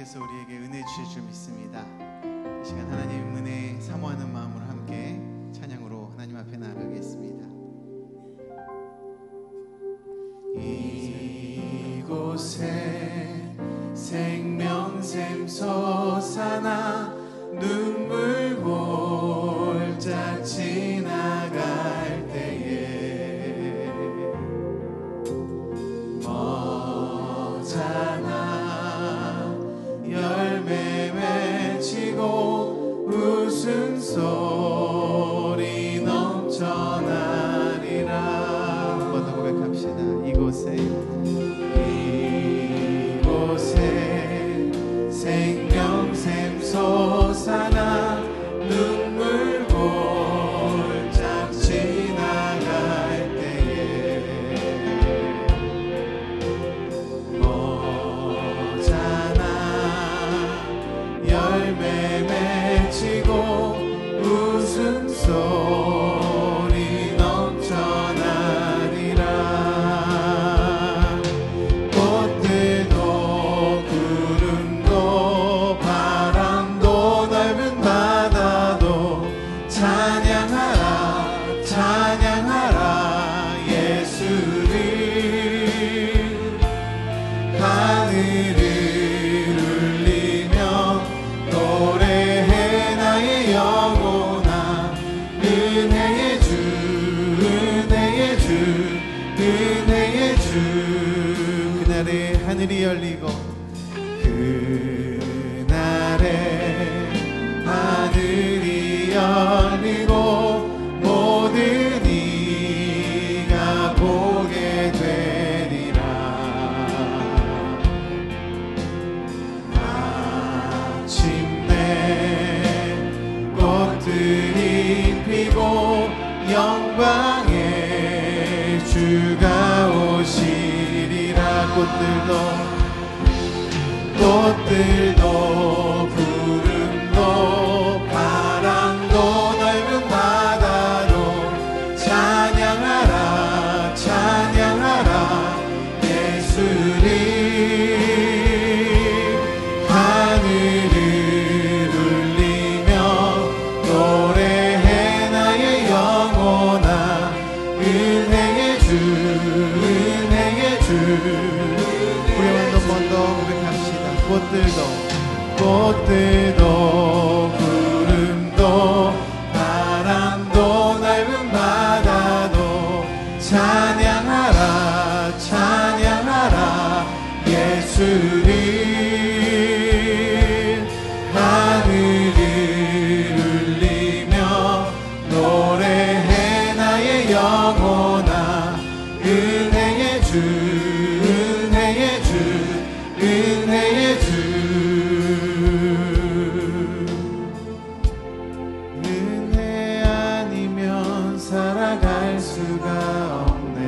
통해서 우리에게 은혜 주실 줄 믿습니다. 이 시간 하나님 은혜 사모하는 마음으로 함께 찬양으로 하나님 앞에 나아가겠습니다. 이곳에 생명샘 솟아나 눈물 골짝 지나갈 때에 머잖아 열매 맺히고 웃음소리 넘쳐나리라. 한 번 더 고백합시다. 이곳에 생명샘 솟아나 눈물 골짝 지나갈 때에 머잖아 열매 맺히고 웃음소리 넘쳐나리라. 꽃들도 구름도 바람도 넓은 바다도 찬양하라 찬양하라 예수를. 하늘을 울리며 노래해 나의 영혼아. 은혜의 주 은혜의 주 은혜의 주. 그날에 하늘이 열리고 그날에 하늘이 열리고 모든 이가 보게 되리라. 마침내 꽃들이 피고 영광의 주가 오시리라. 꽃들도 구름도 바람도 넓은 바다로 찬양하라 찬양하라 예수를. 하늘을 울리며 노래해 나의 영혼아. 은혜의 주 은혜의 주. 우리 한 번 더 고백합시다. 꽃들도 구름도 바람도 넓은 바다도 찬양하라 찬양하라 예수를. 하늘을 울리며 노래해 나의 영혼아. 은혜의 주 은혜의 주 은혜의 주. 은혜 아니면 살아갈 수가 없네.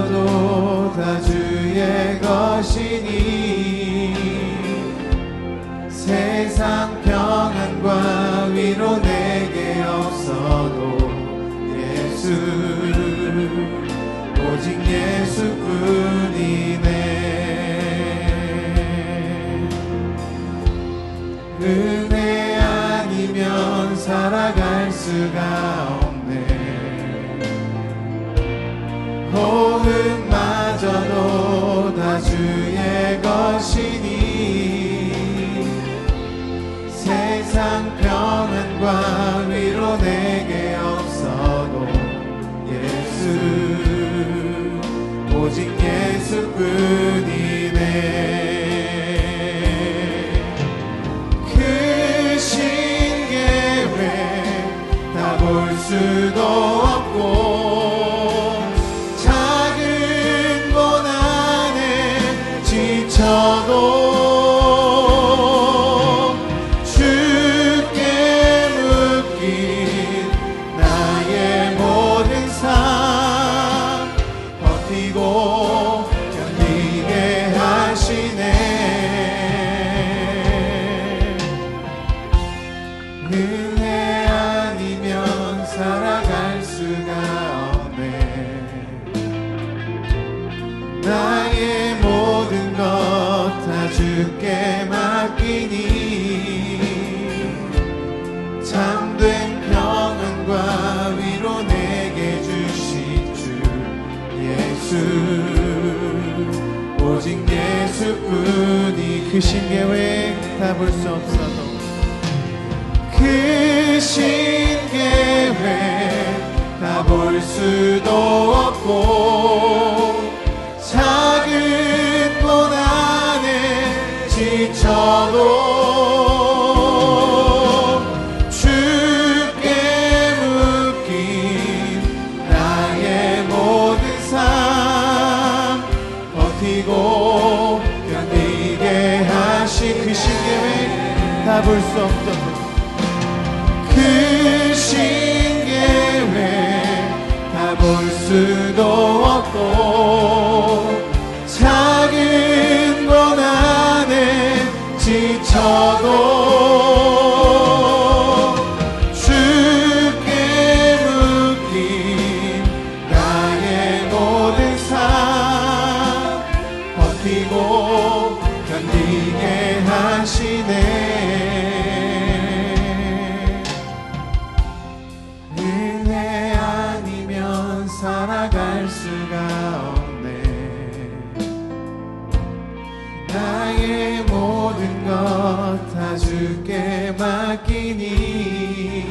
호흡마저도 다 주의 것이니 세상 평안과 위로 내게 없어도 예수 오직 예수뿐이네. 은혜 아니면 살아갈 수가 없네. 호흡마저도 다 주의 것이니 세상 평안과 위로 내게 없어도 예수 오직 예수뿐이네. 크신 계획 다 볼 수도 없고 작은 고난에 지쳐도 주께 묶인 나의 모든 삶 버티고 견디게 하시네. 맡기니 참된 평안과 위로 내게 주신 주 예수 오직 예수뿐이 크신 계획 다 볼 수 없어도 크신 계획 다 볼 수도 없고 작은 고난에 지쳐도 주께 묶인 나의 모든 삶 버티고 견디게 하신 크신 계획 다 볼 수 없어도 크신 계획 다 볼 수도 없고 작은 고난에 지쳐도 주께 묶인 나의 모든 삶 버티고 견디게 하시네. 살아갈 수가 없네. 나의 모든 것 다 주께 맡기니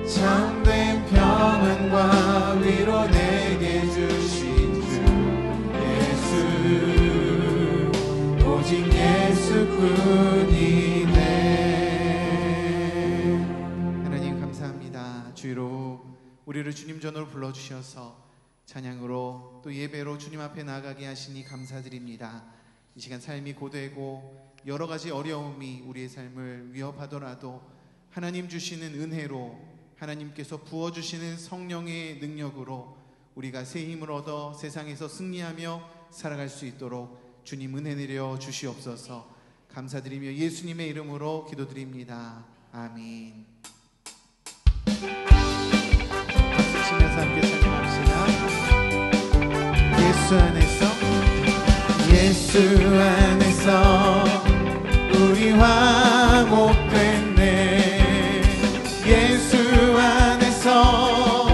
참된 평안과 위로 내게 주신 주 예수 오직 예수뿐이네. 하나님 감사합니다. 주로 우리를 주님 전으로 불러주셔서 찬양으로 또 예배로 주님 앞에 나아가게 하시니 감사드립니다. 이 시간 삶이 고되고 여러 가지 어려움이 우리의 삶을 위협하더라도 하나님 주시는 은혜로 하나님께서 부어주시는 성령의 능력으로 우리가 새 힘을 얻어 세상에서 승리하며 살아갈 수 있도록 주님 은혜 내려 주시옵소서. 감사드리며 예수님의 이름으로 기도드립니다. 아멘. 치면서 함께 찬양합시다. 예수 안에서 예수 안에서 우리 화목됐네. 예수 안에서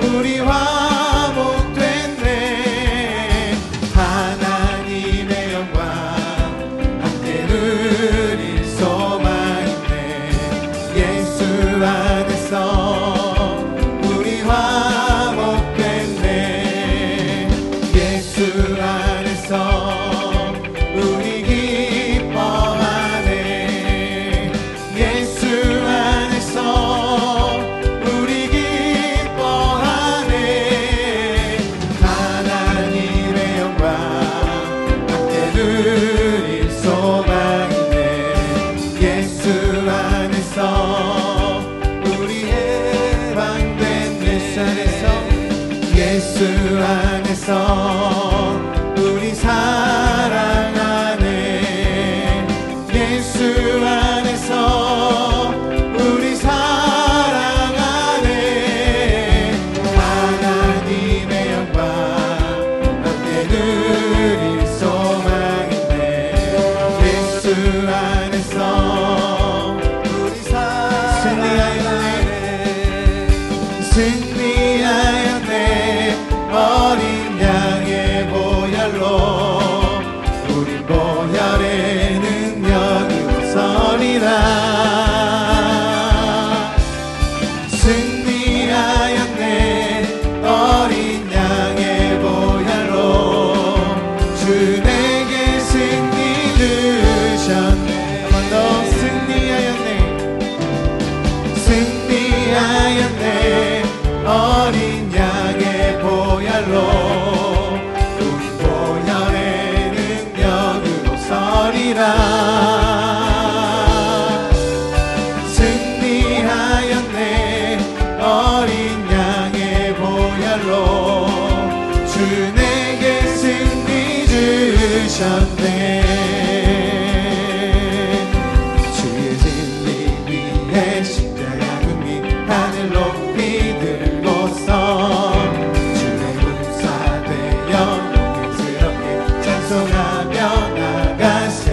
우리 화목됐네. 하나님의 영광 함께 누릴 소망 있네. 예수 안에서 화목됐네. 예수 안에서 우리 기뻐하네. 예수 안에서 우리 기뻐하네. 하나님의 영광 함께 누릴 소망이네. 예수 안에서 우리 해방된 예수 안에서 우리 사랑하네. 예수 안에서 우리 사랑하네. 하나님의 영광 함께 누릴 소망인데 예수 안에서 우리 승리하였네. 승리하였네. 어린 양의 보혈로 우리 보혈의 능력으로 서리라. 승리하였네. 어린 양의 보혈로 주 내게 승리 주셨네. 한 번 더 승리하였네. 승리하였네. 어린 양의 보혈로 우리 보혈의 능력으로 서리라. 승리하였네. 어린 양의 보혈로 주 내게 승리 주셨네. 주의 진리 위에 십자가 금이 하늘 높이 들고서 주의 군사되어 영광스럽게 찬송하며 나가세.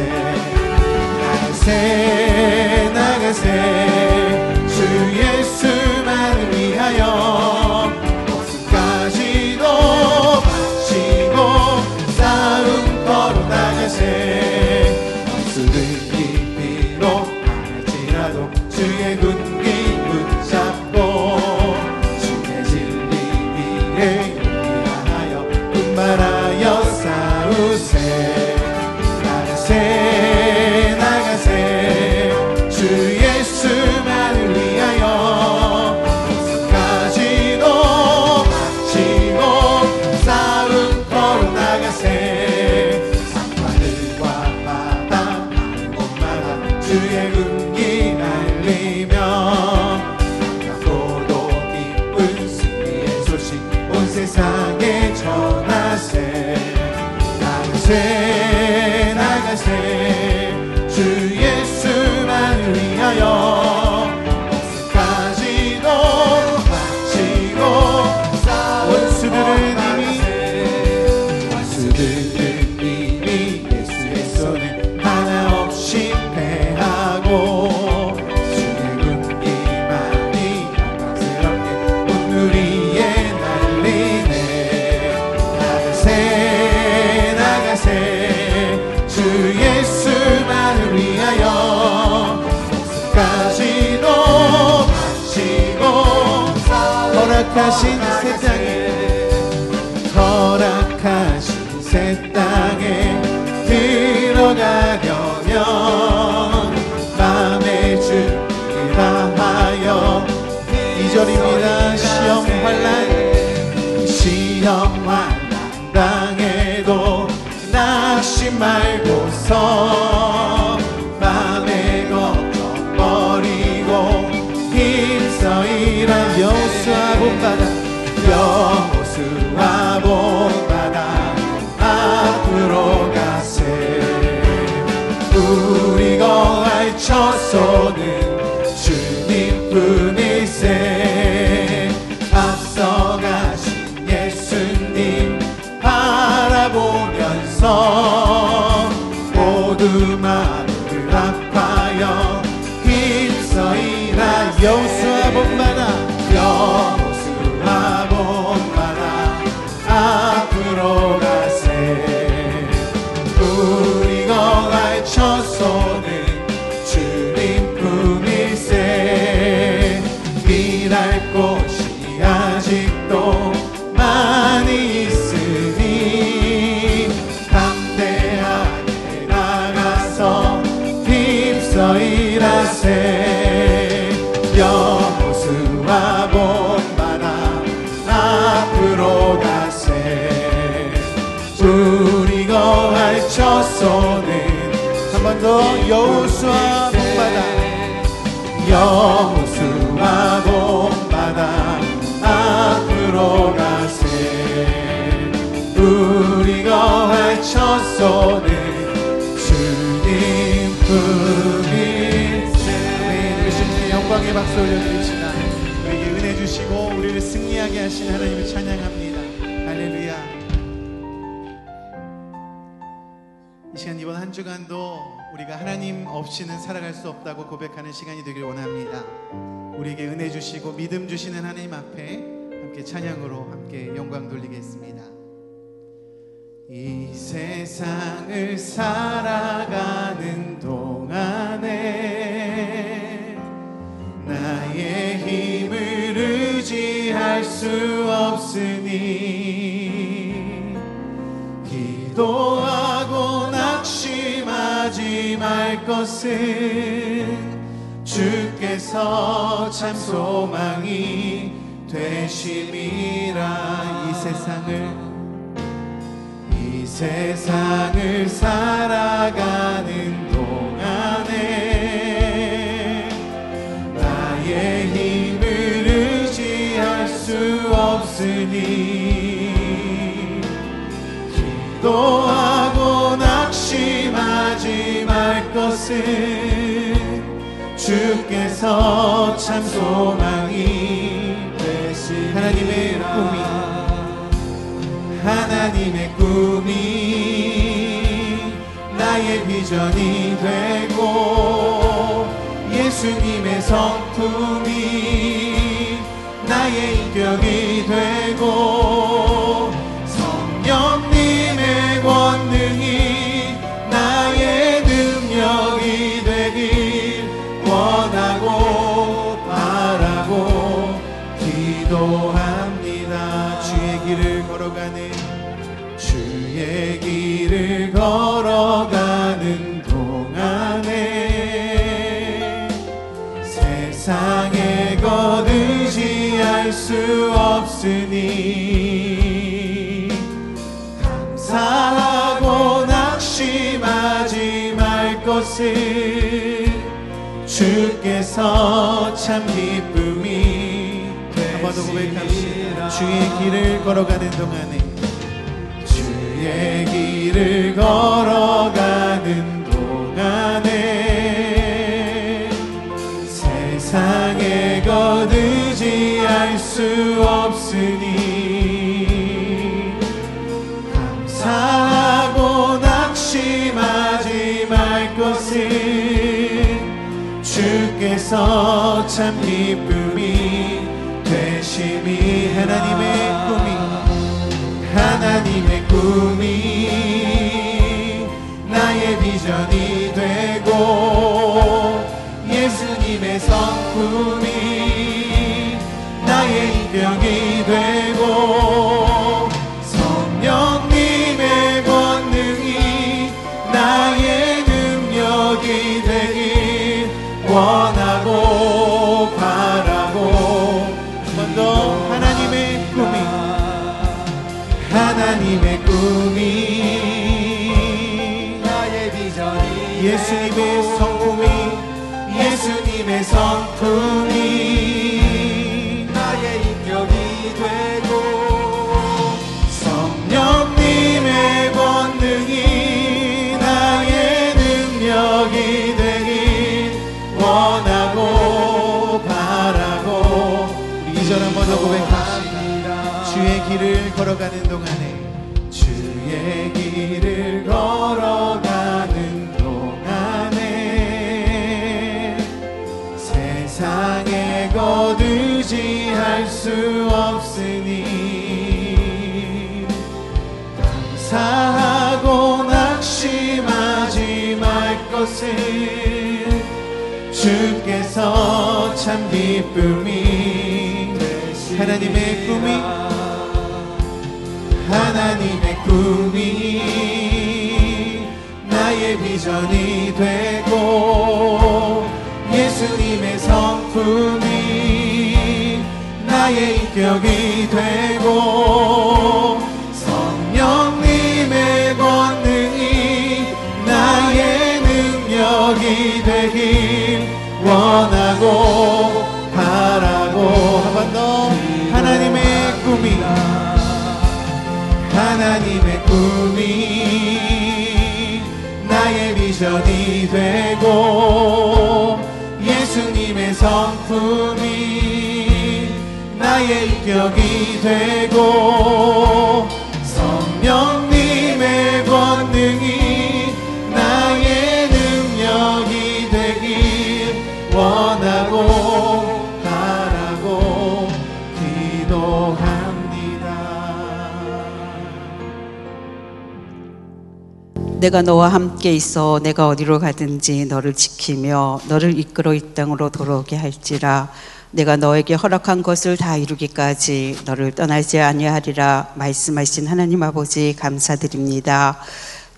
주의 군기 날리며 강고도 기쁜 승리의 소식 온 세상에 전하세. 나가세 나가세 주 예수만을 위하여 까지도 마치고 원수들은 이미 예수의 손에 하나 없이 패하고 주의 군기만이 영광스럽게 온 우리에 날리네. 나가세 나가세 주 예수만을 위하여 까지도 마치고 허락하신 새 땅에 들어가려면 마음의 준비를 다하여 2절입니다. 시험 환난 당해도 낙심 말고서 마음의 걱정 버리고 힘써 일한 여호수아 본받아 앞으로 가세. 우리 거할 처소는 주님 뿐일세. 앞서 가신 예수님 바라보면서 모두 마음을 합하여 힘써 일하 여호수아 본받아 앞으로 가세. 우리 거할 처소는 주님 품일세. 일할 곳이 아직도 많이 있으니 담대하게 나가서 힘써 일하세. 여호수아 본받아 앞으로 가세. 우리 거할 처소는 한 번 더 여호수아 본받아 앞으로 가세. 우리 거할 처소는 주님 품일세. 예수님의 영광의 박수 올려드립시다. 우리에게 은혜 주시고 우리를 승리하게 하신 하나님을 찬양합니다. 할렐루야. 이 시간 이번 한 주간도 우리가 하나님 없이는 살아갈 수 없다고 고백하는 시간이 되길 원합니다. 우리에게 은혜 주시고 믿음 주시는 하나님 앞에 함께 찬양으로 함께 영광 돌리겠습니다. 이 세상을 살아가는 동안에 나의 힘을 의지할 수 없으니 기도하고 낙심하지 말 것은 주께서 참 소망이 되심이라. 이 세상을 살아가는 동안에 나의 힘을 의지할 수 없으니 기도하고 낙심하지 말 것은 주께서 참 소망이 되시리라. 하나님의 꿈이 나의 비전이 되고 예수님의 성품이 나의 인격이 되고 성령님의 권능이 나의 능력이 되길 원하고 바라고 기도합니다. 주의 길을 걸어가는 동안에 세상의 것 의지할 수 없으니 감사하고 낙심하지 말 것을 주께서 참 기쁨이 한 번 더 고백합시다. 주의 길을 걸어가는 동안에 주의 길을 걸어가는 동안에 세상에 거두지할 수 없으니 감사하고 낙심하지 말 것을 주께서 참 기쁨이 되심이 하나님의 꿈이 나의 비전이 되고 예수님의 성품이 나의 인격이 되고 성령님의 권능이 나의 능력이 되길 원하고 바라고 한 번 더 하나님의 꿈이 나의 비전이 예수님의 성품이 나의 인격이 되고 성령님의 권능이 나의 능력이 되길 원하고 바라고 우리 2절 한 번 더 고백합시다. 주의 길을 걸어가는 동안에 주의 길을 걸어가는 동안에 세상에 거두지할 수 없으니 감사하고 낙심하지 말 것을 주께서 참 기쁨이 하나님의 꿈이 나의 비전이 되고 예수님의 성품이 나의 인격이 되고 성령님의 권능이 나의 능력이 되길 원하고 바라고 한 번 더 하나님의 꿈이 나의 비전이 되고 예수님의 성품이 나의 인격이 되고 성령님의 권능이 나의 능력이 되길 원하고 바라고 기도합니다. 내가 너와 함께 있어 내가 어디로 가든지 너를 지키며 너를 이끌어 이 땅으로 돌아오게 할지라. 내가 너에게 허락한 것을 다 이루기까지 너를 떠나지 아니하리라 말씀하신 하나님 아버지 감사드립니다.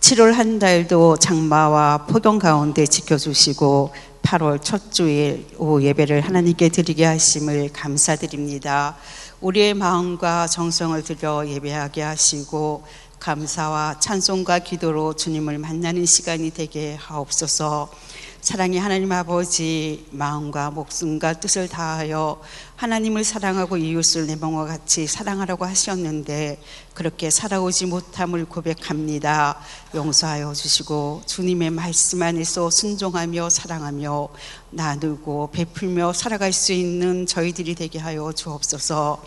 7월 한 달도 장마와 폭염 가운데 지켜주시고 8월 첫 주일 오후 예배를 하나님께 드리게 하심을 감사드립니다. 우리의 마음과 정성을 들여 예배하게 하시고 감사와 찬송과 기도로 주님을 만나는 시간이 되게 하옵소서. 사랑의 하나님 아버지, 마음과 목숨과 뜻을 다하여 하나님을 사랑하고 이웃을 내 몸과 같이 사랑하라고 하셨는데 그렇게 살아오지 못함을 고백합니다. 용서하여 주시고 주님의 말씀 안에서 순종하며 사랑하며 나누고 베풀며 살아갈 수 있는 저희들이 되게 하여 주옵소서.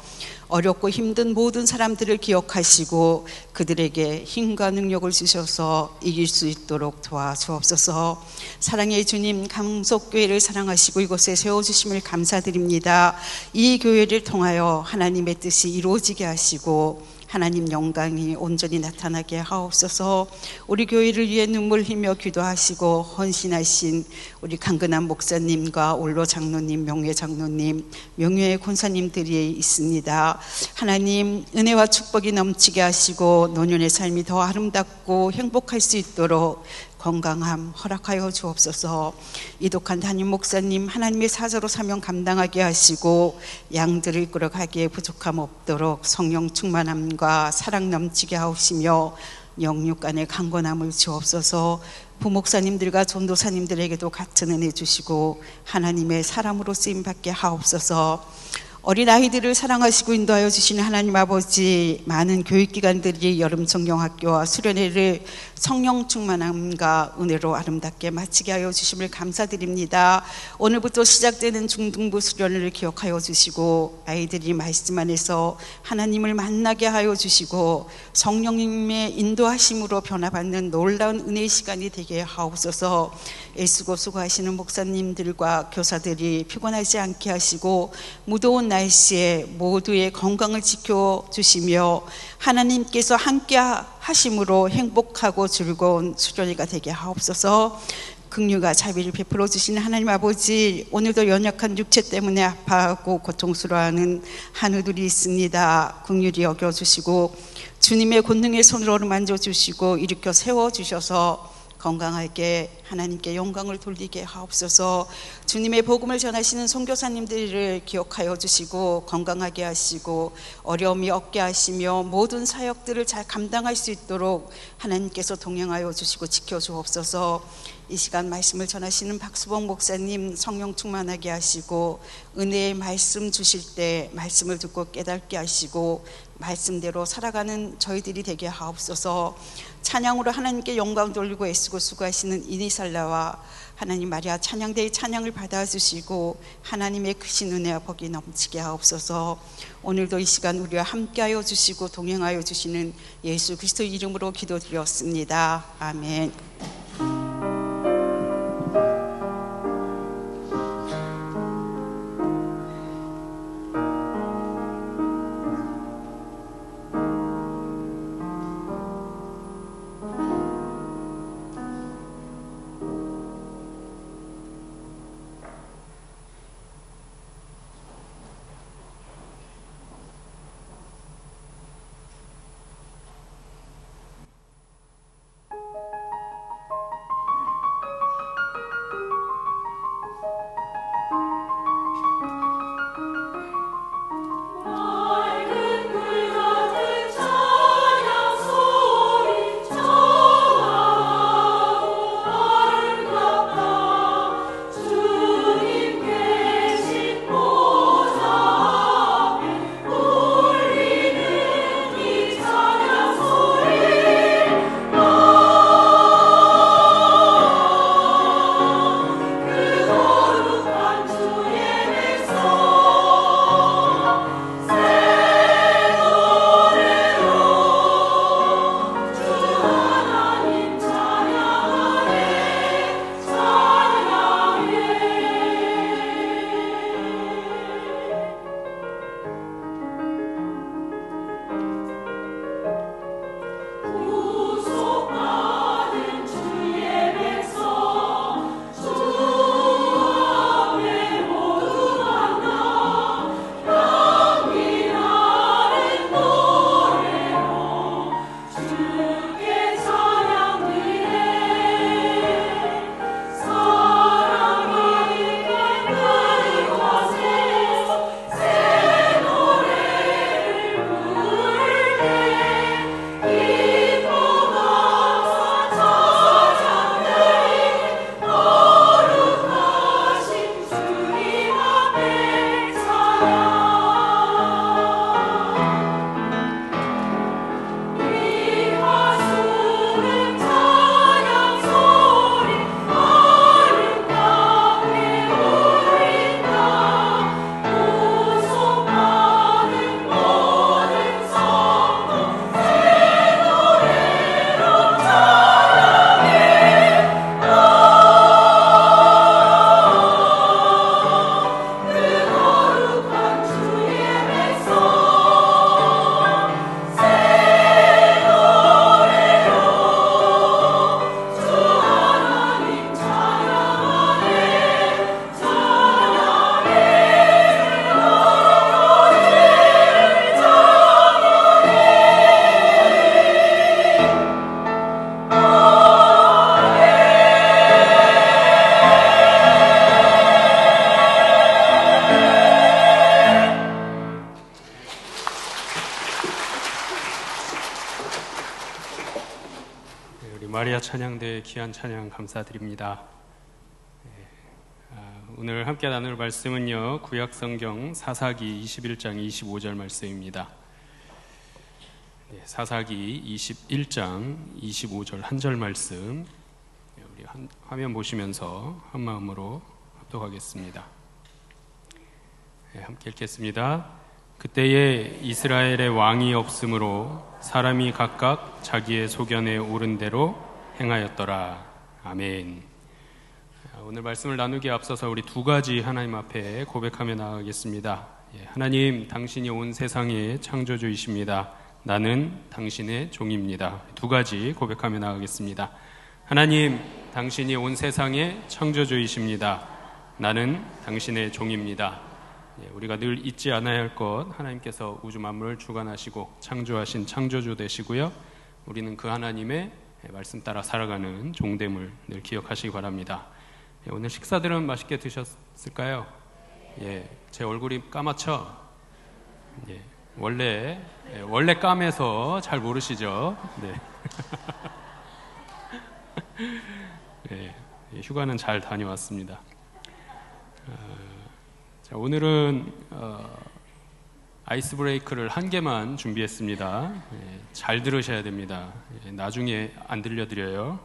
어렵고 힘든 모든 사람들을 기억하시고 그들에게 힘과 능력을 주셔서 이길 수 있도록 도와주옵소서. 사랑의 주님, 강석교회를 사랑하시고 이곳에 세워주심을 감사드립니다. 이 교회를 통하여 하나님의 뜻이 이루어지게 하시고 하나님 영광이 온전히 나타나게 하옵소서. 우리 교회를 위해 눈물 흘리며 기도하시고 헌신하신 우리 강근한 목사님과 올로 장로님, 명예 장로님, 명예 권사님들이 있습니다. 하나님 은혜와 축복이 넘치게 하시고 노년의 삶이 더 아름답고 행복할 수 있도록 건강함 허락하여 주옵소서. 이독한 담임 목사님 하나님의 사자로 사명 감당하게 하시고 양들을 이끌어가기에 부족함 없도록 성령 충만함과 사랑 넘치게 하옵시며 영육 간의 강건함을 주옵소서. 부목사님들과 전도사님들에게도 같은 은혜 주시고 하나님의 사람으로 쓰임받게 하옵소서. 어린아이들을 사랑하시고 인도하여 주시는 하나님 아버지, 많은 교육기관들이 여름 성경학교와 수련회를 성령 충만함과 은혜로 아름답게 마치게 하여 주심을 감사드립니다. 오늘부터 시작되는 중등부 수련회를 기억하여 주시고 아이들이 말씀 안에서 하나님을 만나게 하여 주시고 성령님의 인도하심으로 변화받는 놀라운 은혜의 시간이 되게 하옵소서. 애쓰고 수고하시는 목사님들과 교사들이 피곤하지 않게 하시고 무더운 날씨에 모두의 건강을 지켜주시며 하나님께서 함께 하심으로 행복하고 즐거운 수련회가 되게 하옵소서. 긍휼과 자비를 베풀어 주시는 하나님 아버지, 오늘도 연약한 육체 때문에 아파하고 고통스러워하는 한우들이 있습니다. 긍휼히 여겨주시고 주님의 권능의 손으로 어루만져 주시고 일으켜 세워주셔서 건강하게 하나님께 영광을 돌리게 하옵소서. 주님의 복음을 전하시는 선교사님들을 기억하여 주시고 건강하게 하시고 어려움이 없게 하시며 모든 사역들을 잘 감당할 수 있도록 하나님께서 동행하여 주시고 지켜주옵소서. 이 시간 말씀을 전하시는 박수봉 목사님 성령 충만하게 하시고 은혜의 말씀 주실 때 말씀을 듣고 깨닫게 하시고 말씀대로 살아가는 저희들이 되게 하옵소서. 찬양으로 하나님께 영광 돌리고 애쓰고 수고하시는 이니살라와 하나님 마리아 찬양대의 찬양을 받아주시고 하나님의 크신 은혜와 복이 넘치게 하옵소서. 오늘도 이 시간 우리와 함께하여 주시고 동행하여 주시는 예수 그리스도 이름으로 기도드렸습니다. 아멘. 할렐루야 찬양대의 귀한 찬양 감사드립니다. 오늘 함께 나눌 말씀은요, 구약성경 사사기 21장 25절 말씀입니다. 사사기 21장 25절 한 절 말씀, 우리 화면 보시면서 한 마음으로 합독하겠습니다. 함께 읽겠습니다. 그때에 이스라엘의 왕이 없으므로 사람이 각각 자기의 소견에 옳은 대로 행하였더라. 아멘. 오늘 말씀을 나누기에 앞서서 우리 두 가지 하나님 앞에 고백하며 나아가겠습니다. 하나님, 당신이 온 세상의 창조주이십니다. 나는 당신의 종입니다. 두 가지 고백하며 나아가겠습니다. 하나님, 당신이 온 세상의 창조주이십니다. 나는 당신의 종입니다. 우리가 늘 잊지 않아야 할 것, 하나님께서 우주 만물을 주관하시고 창조하신 창조주 되시고요, 우리는 그 하나님의 말씀 따라 살아가는 종됨을 늘 기억하시기 바랍니다. 오늘 식사들은 맛있게 드셨을까요? 제 얼굴이 까맣죠? 원래 까매서 잘 모르시죠? 휴가는 잘 다녀왔습니다. 자, 오늘은 아이스 브레이크를 한 개만 준비했습니다. 잘 들으셔야 됩니다. 나중에 안 들려드려요.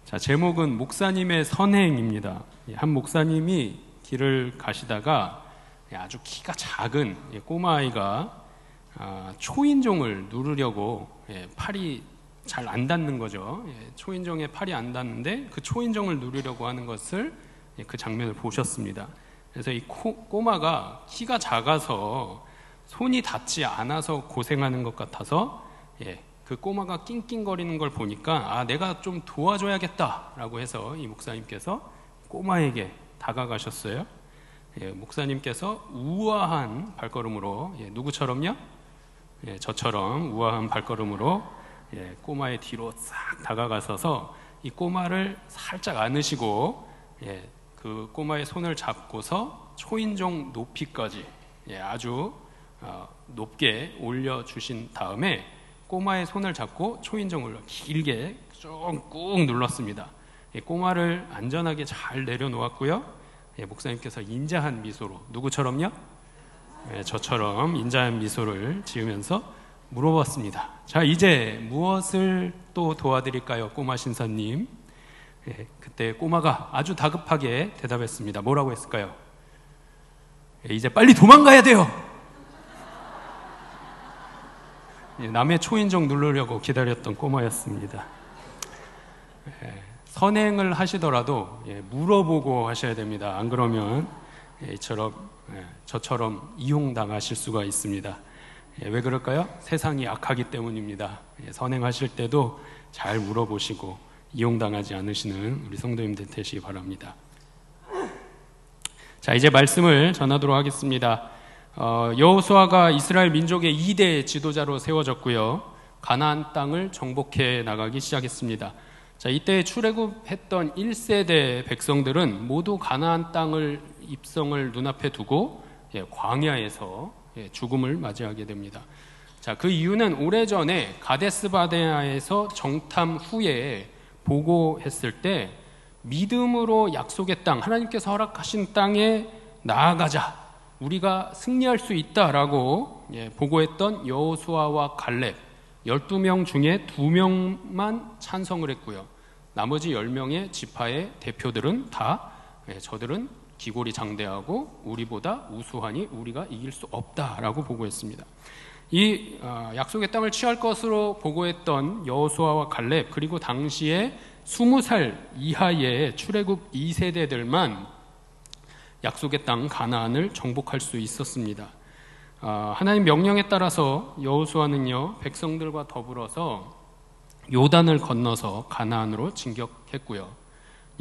자, 제목은 목사님의 선행입니다. 한 목사님이 길을 가시다가 아주 키가 작은 꼬마아이가 초인종을 누르려고 팔이 잘 안 닿는 거죠. 초인종에 팔이 안 닿는데 그 초인종을 누르려고 하는 것을, 그 장면을 보셨습니다. 그래서 이 꼬마가 키가 작아서 손이 닿지 않아서 고생하는 것 같아서 그 꼬마가 낑낑거리는 걸 보니까 내가 좀 도와줘야겠다라고 해서 이 목사님께서 꼬마에게 다가가셨어요. 목사님께서 우아한 발걸음으로, 누구처럼요? 저처럼 우아한 발걸음으로 꼬마의 뒤로 싹 다가가셔서 이 꼬마를 살짝 안으시고 그 꼬마의 손을 잡고서 초인종 높이까지 아주 높게 올려주신 다음에 꼬마의 손을 잡고 초인종을 길게 쭉 꾹 눌렀습니다. 꼬마를 안전하게 잘 내려놓았고요, 목사님께서 인자한 미소로, 누구처럼요? 저처럼 인자한 미소를 지으면서 물어봤습니다. 자, 이제 무엇을 또 도와드릴까요, 꼬마 신사님? 그때 꼬마가 아주 다급하게 대답했습니다. 뭐라고 했을까요? 이제 빨리 도망가야 돼요. 남의 초인종 누르려고 기다렸던 꼬마였습니다. 선행을 하시더라도 물어보고 하셔야 됩니다. 안 그러면 저처럼 이용당하실 수가 있습니다. 왜 그럴까요? 세상이 악하기 때문입니다. 선행하실 때도 잘 물어보시고 이용당하지 않으시는 우리 성도님들 되시기 바랍니다. 자, 이제 말씀을 전하도록 하겠습니다. 여호수아가 이스라엘 민족의 2대 지도자로 세워졌고요, 가나안 땅을 정복해 나가기 시작했습니다. 자, 이때 출애굽했던 1세대 백성들은 모두 가나안 땅을 입성을 눈앞에 두고 광야에서 죽음을 맞이하게 됩니다. 자, 그 이유는 오래전에 가데스 바네아에서 정탐 후에 보고했을 때 믿음으로 약속의 땅, 하나님께서 허락하신 땅에 나아가자, 우리가 승리할 수 있다라고 보고했던 여호수아와 갈렙 12명 중에 2명만 찬성을 했고요, 나머지 10명의 지파의 대표들은 다 저들은 기골이 장대하고 우리보다 우수하니 우리가 이길 수 없다라고 보고했습니다. 이 약속의 땅을 취할 것으로 보고했던 여호수아와 갈렙, 그리고 당시에 20살 이하의 출애굽 2세대들만 약속의 땅 가나안을 정복할 수 있었습니다. 하나님 명령에 따라서 여호수아는요, 백성들과 더불어서 요단을 건너서 가나안으로 진격했고요,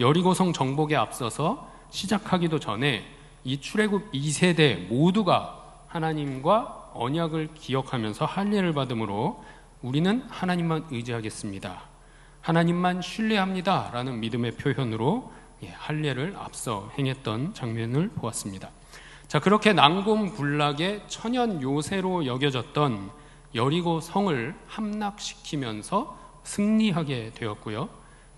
여리고성 정복에 앞서서 시작하기도 전에 이 출애굽 2세대 모두가 하나님과 언약을 기억하면서 할례를 받음으로 우리는 하나님만 의지하겠습니다, 하나님만 신뢰합니다 라는 믿음의 표현으로 할례를 앞서 행했던 장면을 보았습니다. 자, 그렇게 난공불락의 천연 요새로 여겨졌던 여리고 성을 함락시키면서 승리하게 되었고요.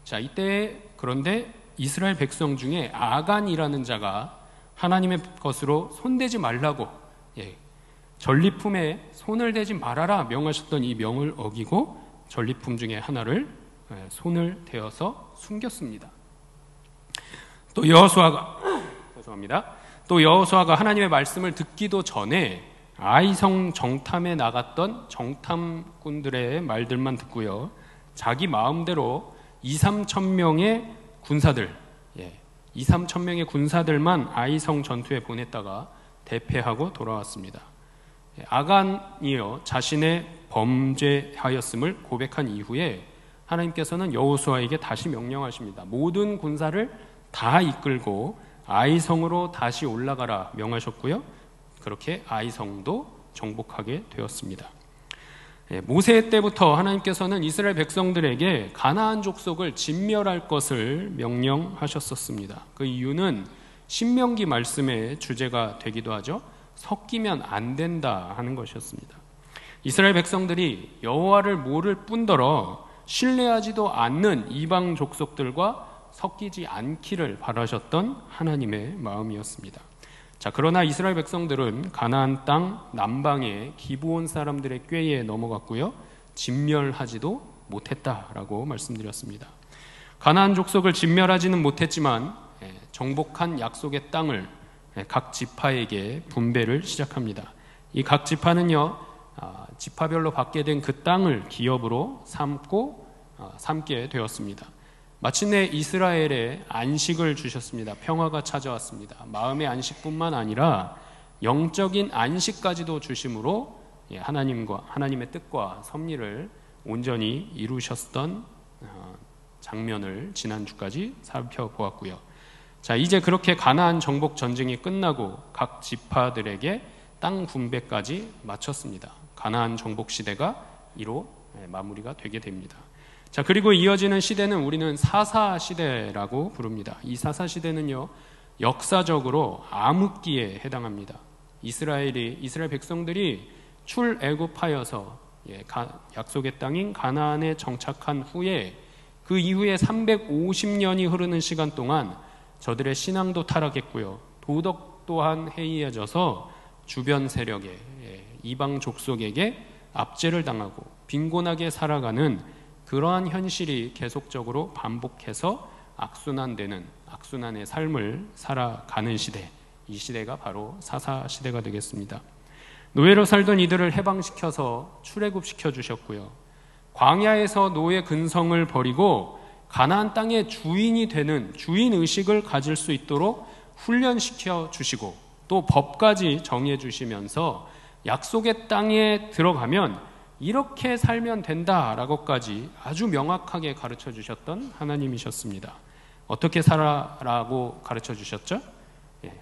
자, 이때 그런데 이스라엘 백성 중에 아간이라는 자가 하나님의 것으로 손대지 말라고, 전리품에 손을 대지 말아라 명하셨던 이 명을 어기고 전리품 중에 하나를 손을 대어서 숨겼습니다. 또 여호수아가 하나님의 말씀을 듣기도 전에 아이성 정탐에 나갔던 정탐꾼들의 말들만 듣고요, 자기 마음대로 2-3천 명의 군사들, 2-3천 명의 군사들만 아이성 전투에 보냈다가 대패하고 돌아왔습니다. 아간이요, 자신의 범죄하였음을 고백한 이후에 하나님께서는 여호수아에게 다시 명령하십니다. 모든 군사를 다 이끌고 아이성으로 다시 올라가라 명하셨고요, 그렇게 아이성도 정복하게 되었습니다. 모세 때부터 하나님께서는 이스라엘 백성들에게 가나안 족속을 진멸할 것을 명령하셨었습니다. 그 이유는 신명기 말씀의 주제가 되기도 하죠. 섞이면 안 된다 하는 것이었습니다. 이스라엘 백성들이 여호와를 모를 뿐더러 신뢰하지도 않는 이방 족속들과 섞이지 않기를 바라셨던 하나님의 마음이었습니다. 자, 그러나 이스라엘 백성들은 가나안 땅 남방의 기브온 사람들의 꾀에 넘어갔고요, 진멸하지도 못했다라고 말씀드렸습니다. 가나안 족속을 진멸하지는 못했지만 정복한 약속의 땅을 각 지파에게 분배를 시작합니다. 이 각 지파는요, 지파별로 받게 된 그 땅을 기업으로 삼게 되었습니다. 마침내 이스라엘에 안식을 주셨습니다. 평화가 찾아왔습니다. 마음의 안식뿐만 아니라 영적인 안식까지도 주심으로 하나님의 뜻과 섭리를 온전히 이루셨던 장면을 지난주까지 살펴보았고요. 자, 이제 그렇게 가나안 정복 전쟁이 끝나고 각 지파들에게 땅 분배까지 마쳤습니다. 가나안 정복 시대가 이로 마무리가 되게 됩니다. 자, 그리고 이어지는 시대는 우리는 사사 시대라고 부릅니다. 이 사사 시대는요, 역사적으로 암흑기에 해당합니다. 이스라엘 백성들이 출애굽하여서 약속의 땅인 가나안에 정착한 후에 그 이후에 350년이 흐르는 시간 동안 저들의 신앙도 타락했고요, 도덕 또한 해이해져서 주변 세력에, 이방 족속에게 압제를 당하고 빈곤하게 살아가는 그러한 현실이 계속적으로 반복해서 악순환의 삶을 살아가는 시대, 이 시대가 바로 사사 시대가 되겠습니다. 노예로 살던 이들을 해방시켜서 출애굽시켜 주셨고요, 광야에서 노예 근성을 버리고 가나안 땅의 주인이 되는 주인의식을 가질 수 있도록 훈련시켜 주시고 또 법까지 정해 주시면서 약속의 땅에 들어가면 이렇게 살면 된다라고까지 아주 명확하게 가르쳐 주셨던 하나님이셨습니다. 어떻게 살아라고 가르쳐 주셨죠?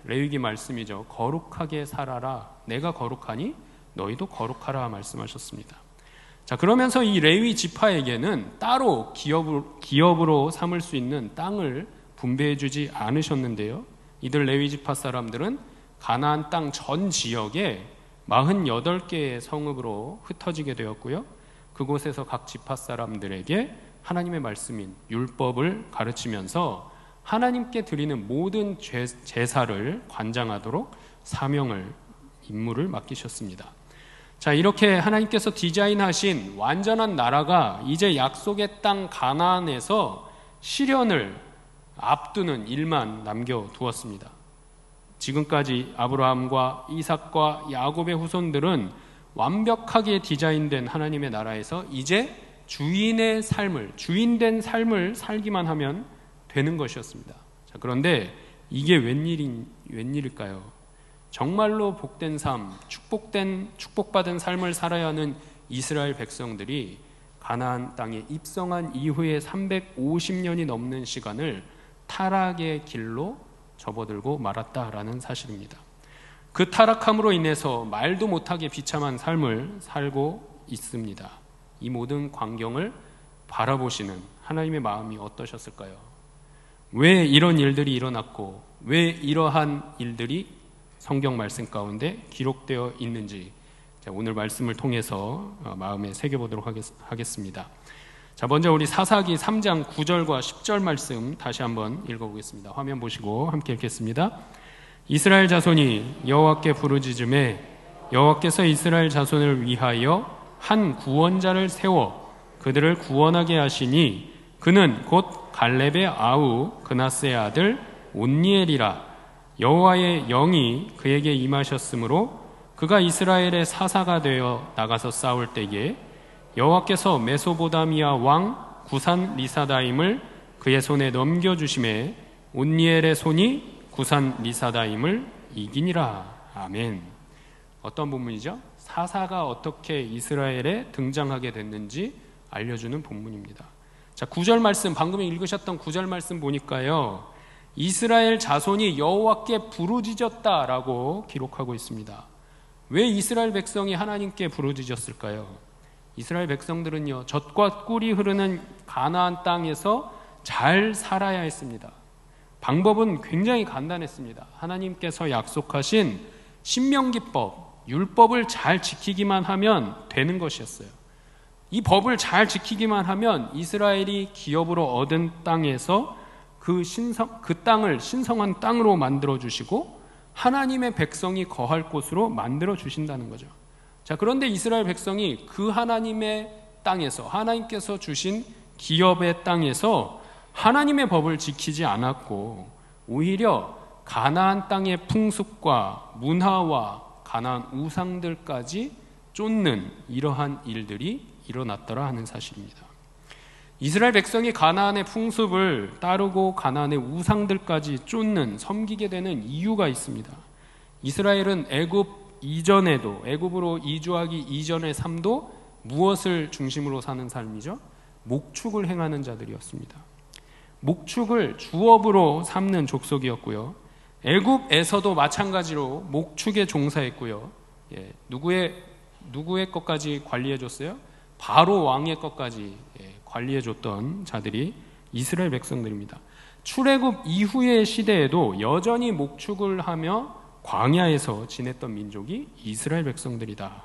레위기 말씀이죠. 거룩하게 살아라. 내가 거룩하니 너희도 거룩하라 말씀하셨습니다. 자, 그러면서 이 레위 지파에게는 따로 기업으로 삼을 수 있는 땅을 분배해 주지 않으셨는데요, 이들 레위 지파 사람들은 가나안 땅 전 지역에 48개의 성읍으로 흩어지게 되었고요, 그곳에서 각 지파 사람들에게 하나님의 말씀인 율법을 가르치면서 하나님께 드리는 모든 제사를 관장하도록 임무를 맡기셨습니다. 자, 이렇게 하나님께서 디자인하신 완전한 나라가 이제 약속의 땅 가나안에서 실현을 앞두는 일만 남겨두었습니다. 지금까지 아브라함과 이삭과 야곱의 후손들은 완벽하게 디자인된 하나님의 나라에서 이제 주인된 삶을 살기만 하면 되는 것이었습니다. 자, 그런데 이게 웬일일까요? 정말로 복된 삶, 축복받은 삶을 살아야 하는 이스라엘 백성들이 가나안 땅에 입성한 이후에 350년이 넘는 시간을 타락의 길로 접어들고 말았다라는 사실입니다. 그 타락함으로 인해서 말도 못하게 비참한 삶을 살고 있습니다. 이 모든 광경을 바라보시는 하나님의 마음이 어떠셨을까요? 왜 이런 일들이 일어났고 왜 이러한 일들이 성경 말씀 가운데 기록되어 있는지 오늘 말씀을 통해서 마음에 새겨보도록 하겠습니다. 자, 먼저 우리 사사기 3장 9절과 10절 말씀 다시 한번 읽어보겠습니다. 화면 보시고 함께 읽겠습니다. 이스라엘 자손이 여호와께 부르짖음에 여호와께서 이스라엘 자손을 위하여 한 구원자를 세워 그들을 구원하게 하시니 그는 곧 갈렙의 아우 그나스의 아들 온니엘이라. 여호와의 영이 그에게 임하셨으므로 그가 이스라엘의 사사가 되어 나가서 싸울 때에 여호와께서 메소보다미아 왕 구산 리사다임을 그의 손에 넘겨주심에 온니엘의 손이 구산 리사다임을 이기니라. 아멘. 어떤 본문이죠? 사사가 어떻게 이스라엘에 등장하게 됐는지 알려주는 본문입니다. 자, 9절 말씀, 방금 읽으셨던 9절 말씀 보니까요, 이스라엘 자손이 여호와께 부르짖었다라고 기록하고 있습니다. 왜 이스라엘 백성이 하나님께 부르짖었을까요? 이스라엘 백성들은요, 젖과 꿀이 흐르는 가나안 땅에서 잘 살아야 했습니다. 방법은 굉장히 간단했습니다. 하나님께서 약속하신 신명기법, 율법을 잘 지키기만 하면 되는 것이었어요. 이 법을 잘 지키기만 하면 이스라엘이 기업으로 얻은 땅에서 그 땅을 신성한 땅으로 만들어주시고 하나님의 백성이 거할 곳으로 만들어주신다는 거죠. 자, 그런데 이스라엘 백성이 그 하나님의 땅에서, 하나님께서 주신 기업의 땅에서 하나님의 법을 지키지 않았고 오히려 가나안 땅의 풍습과 문화와 가나안 우상들까지 쫓는 이러한 일들이 일어났더라 하는 사실입니다. 이스라엘 백성이 가나안의 풍습을 따르고 가나안의 우상들까지 쫓는, 섬기게 되는 이유가 있습니다. 이스라엘은 애굽으로 이주하기 이전의 삶도 무엇을 중심으로 사는 삶이죠? 목축을 행하는 자들이었습니다. 목축을 주업으로 삼는 족속이었고요. 애굽에서도 마찬가지로 목축에 종사했고요. 누구의 것까지 관리해줬어요? 바로 왕의 것까지 관리해줬던 자들이 이스라엘 백성들입니다. 출애굽 이후의 시대에도 여전히 목축을 하며 광야에서 지냈던 민족이 이스라엘 백성들이다.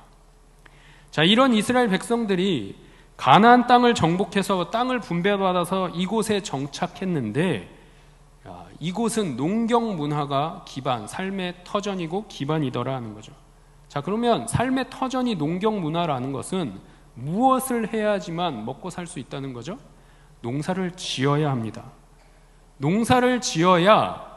자, 이런 이스라엘 백성들이 가나안 땅을 정복해서 땅을 분배받아서 이곳에 정착했는데, 이곳은 농경 문화가 기반, 삶의 터전이고 기반이더라 하는 거죠. 자, 그러면 삶의 터전이 농경 문화라는 것은 무엇을 해야지만 먹고 살 수 있다는 거죠? 농사를 지어야 합니다. 농사를 지어야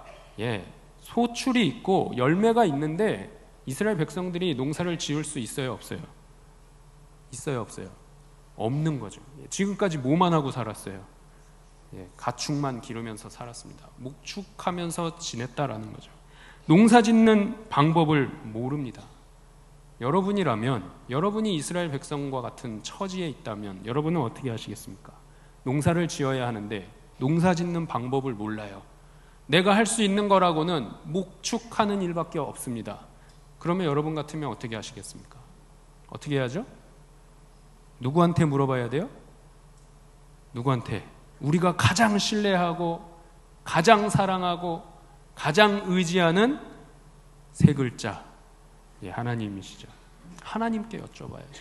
소출이 있고 열매가 있는데, 이스라엘 백성들이 농사를 지을 수 있어요, 없어요? 있어요, 없어요? 없는 거죠. 지금까지 뭐만 하고 살았어요? 가축만 기르면서 살았습니다. 목축하면서 지냈다라는 거죠. 농사 짓는 방법을 모릅니다. 여러분이라면, 여러분이 이스라엘 백성과 같은 처지에 있다면 여러분은 어떻게 하시겠습니까? 농사를 지어야 하는데 농사 짓는 방법을 몰라요. 내가 할 수 있는 거라고는 목축하는 일밖에 없습니다. 그러면 여러분 같으면 어떻게 하시겠습니까? 어떻게 해야죠? 누구한테 물어봐야 돼요? 누구한테? 우리가 가장 신뢰하고 가장 사랑하고 가장 의지하는 세 글자, 하나님이시죠. 하나님께 여쭤봐야죠.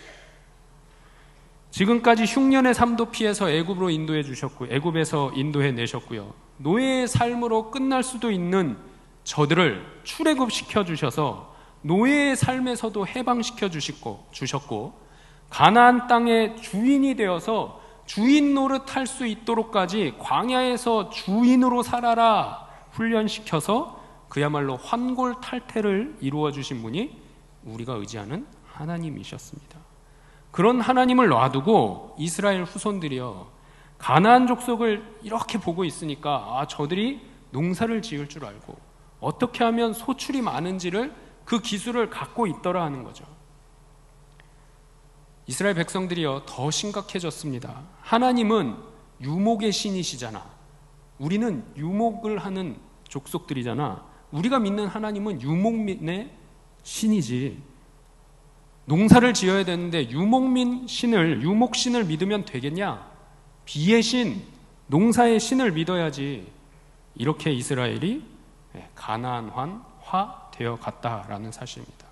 지금까지 흉년의 삶도 피해서 애굽으로 인도해 주셨고, 애굽에서 인도해 내셨고요. 노예의 삶으로 끝날 수도 있는 저들을 출애굽시켜 주셔서 노예의 삶에서도 해방시켜 주셨고, 가나안 땅의 주인이 되어서 주인 노릇할 수 있도록까지 광야에서 주인으로 살아라 훈련시켜서 그야말로 환골탈태를 이루어 주신 분이 우리가 의지하는 하나님이셨습니다. 그런 하나님을 놔두고 이스라엘 후손들이요, 가나안 족속을 이렇게 보고 있으니까 저들이 농사를 지을 줄 알고 어떻게 하면 소출이 많은지를, 그 기술을 갖고 있더라 하는 거죠. 이스라엘 백성들이요, 더 심각해졌습니다. 하나님은 유목의 신이시잖아. 우리는 유목을 하는 족속들이잖아. 우리가 믿는 하나님은 유목민의 신이지. 농사를 지어야 되는데 유목신을 믿으면 되겠냐? 비의 신, 농사의 신을 믿어야지. 이렇게 이스라엘이 가나안화 되어 갔다라는 사실입니다.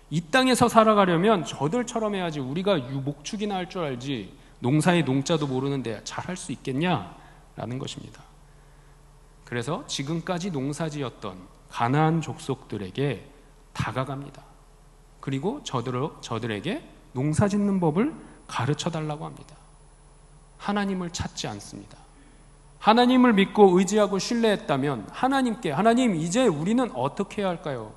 이 땅에서 살아가려면 저들처럼 해야지. 우리가 목축이나 할 줄 알지 농사의 농자도 모르는데 잘할 수 있겠냐라는 것입니다. 그래서 지금까지 농사지었던 가나안 족속들에게 다가갑니다. 그리고 저들에게 농사짓는 법을 가르쳐 달라고 합니다. 하나님을 찾지 않습니다. 하나님을 믿고 의지하고 신뢰했다면 하나님께, 하나님 이제 우리는 어떻게 해야 할까요?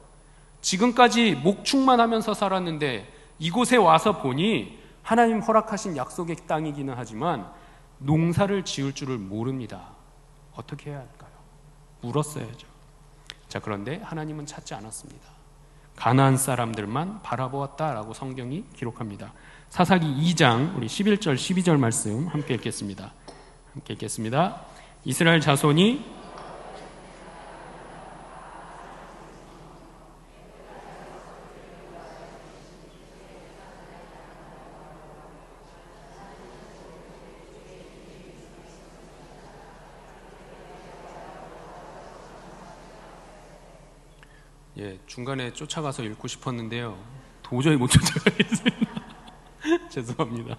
지금까지 목축만 하면서 살았는데 이곳에 와서 보니 하나님 허락하신 약속의 땅이기는 하지만 농사를 지을 줄을 모릅니다. 어떻게 해야 할까요? 물었어야죠. 자, 그런데 하나님은 찾지 않았습니다. 가나안 사람들만 바라보았다라고 성경이 기록합니다. 사사기 2장 우리 11절 12절 말씀 함께 읽겠습니다. 함께 읽겠습니다. 이스라엘 자손이 중간에 쫓아가서 읽고 싶었는데요. 도저히 못 쫓아가겠습니다. 죄송합니다.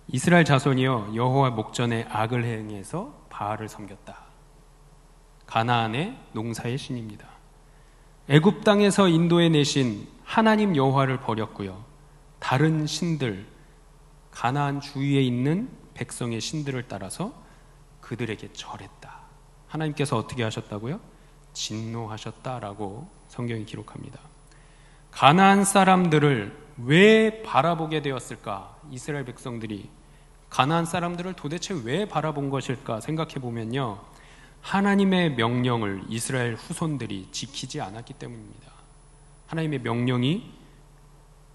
이스라엘 자손이요 여호와 목전에 악을 행해서 바알을 섬겼다. 가나안의 농사의 신입니다. 애굽 땅에서 인도해 내신 하나님 여호와를 버렸고요. 다른 신들, 가나안 주위에 있는 백성의 신들을 따라서 그들에게 절했다. 하나님께서 어떻게 하셨다고요? 진노하셨다라고 성경이 기록합니다. 가나안 사람들을 왜 바라보게 되었을까? 이스라엘 백성들이 가나안 사람들을 도대체 왜 바라본 것일까 생각해 보면요, 하나님의 명령을 이스라엘 후손들이 지키지 않았기 때문입니다. 하나님의 명령이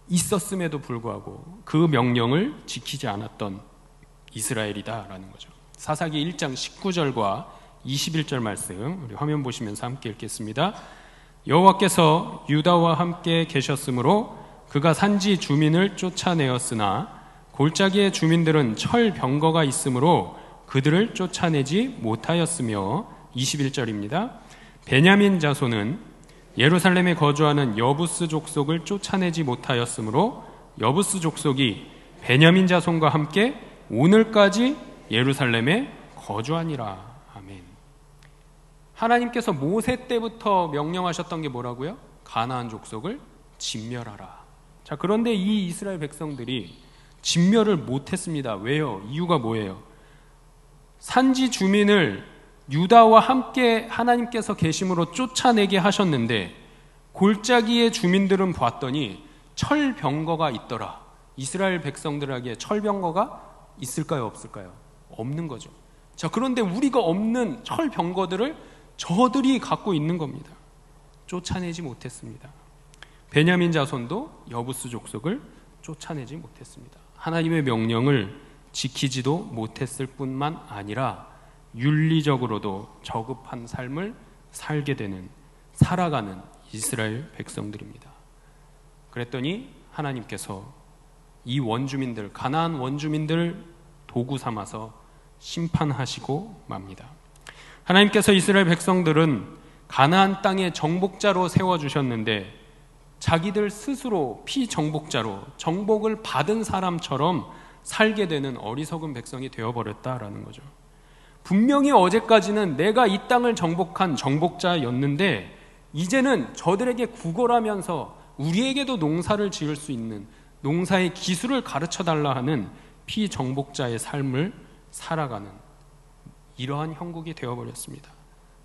있었음에도 불구하고 그 명령을 지키지 않았던 이스라엘이다라는 거죠. 사사기 1장 19절과 21절 말씀 우리 화면 보시면서 함께 읽겠습니다. 여호와께서 유다와 함께 계셨으므로 그가 산지 주민을 쫓아내었으나 골짜기의 주민들은 철 병거가 있으므로 그들을 쫓아내지 못하였으며 21절입니다. 베냐민 자손은 예루살렘에 거주하는 여부스 족속을 쫓아내지 못하였으므로 여부스 족속이 베냐민 자손과 함께 오늘까지 예루살렘에 거주하니라. 아멘. 하나님께서 모세 때부터 명령하셨던 게 뭐라고요? 가나안 족속을 진멸하라. 자, 그런데 이 이스라엘 백성들이 진멸을 못했습니다. 왜요? 이유가 뭐예요? 산지 주민을 유다와 함께 하나님께서 계심으로 쫓아내게 하셨는데 골짜기의 주민들은 봤더니 철병거가 있더라. 이스라엘 백성들에게 철병거가 있을까요? 없을까요? 없는 거죠. 자, 그런데 우리가 없는 철병거들을 저들이 갖고 있는 겁니다. 쫓아내지 못했습니다. 베냐민 자손도 여부스 족속을 쫓아내지 못했습니다. 하나님의 명령을 지키지도 못했을 뿐만 아니라 윤리적으로도 저급한 삶을 살게 되는, 살아가는 이스라엘 백성들입니다. 그랬더니 하나님께서 이 원주민들, 가나안 원주민들 도구 삼아서 심판하시고 맙니다. 하나님께서 이스라엘 백성들은 가나안 땅에 정복자로 세워주셨는데 자기들 스스로 피정복자로 정복을 받은 사람처럼 살게 되는 어리석은 백성이 되어버렸다라는 거죠. 분명히 어제까지는 내가 이 땅을 정복한 정복자였는데 이제는 저들에게 구걸하면서 우리에게도 농사를 지을 수 있는 농사의 기술을 가르쳐달라 하는 피정복자의 삶을 살아가는 이러한 형국이 되어버렸습니다.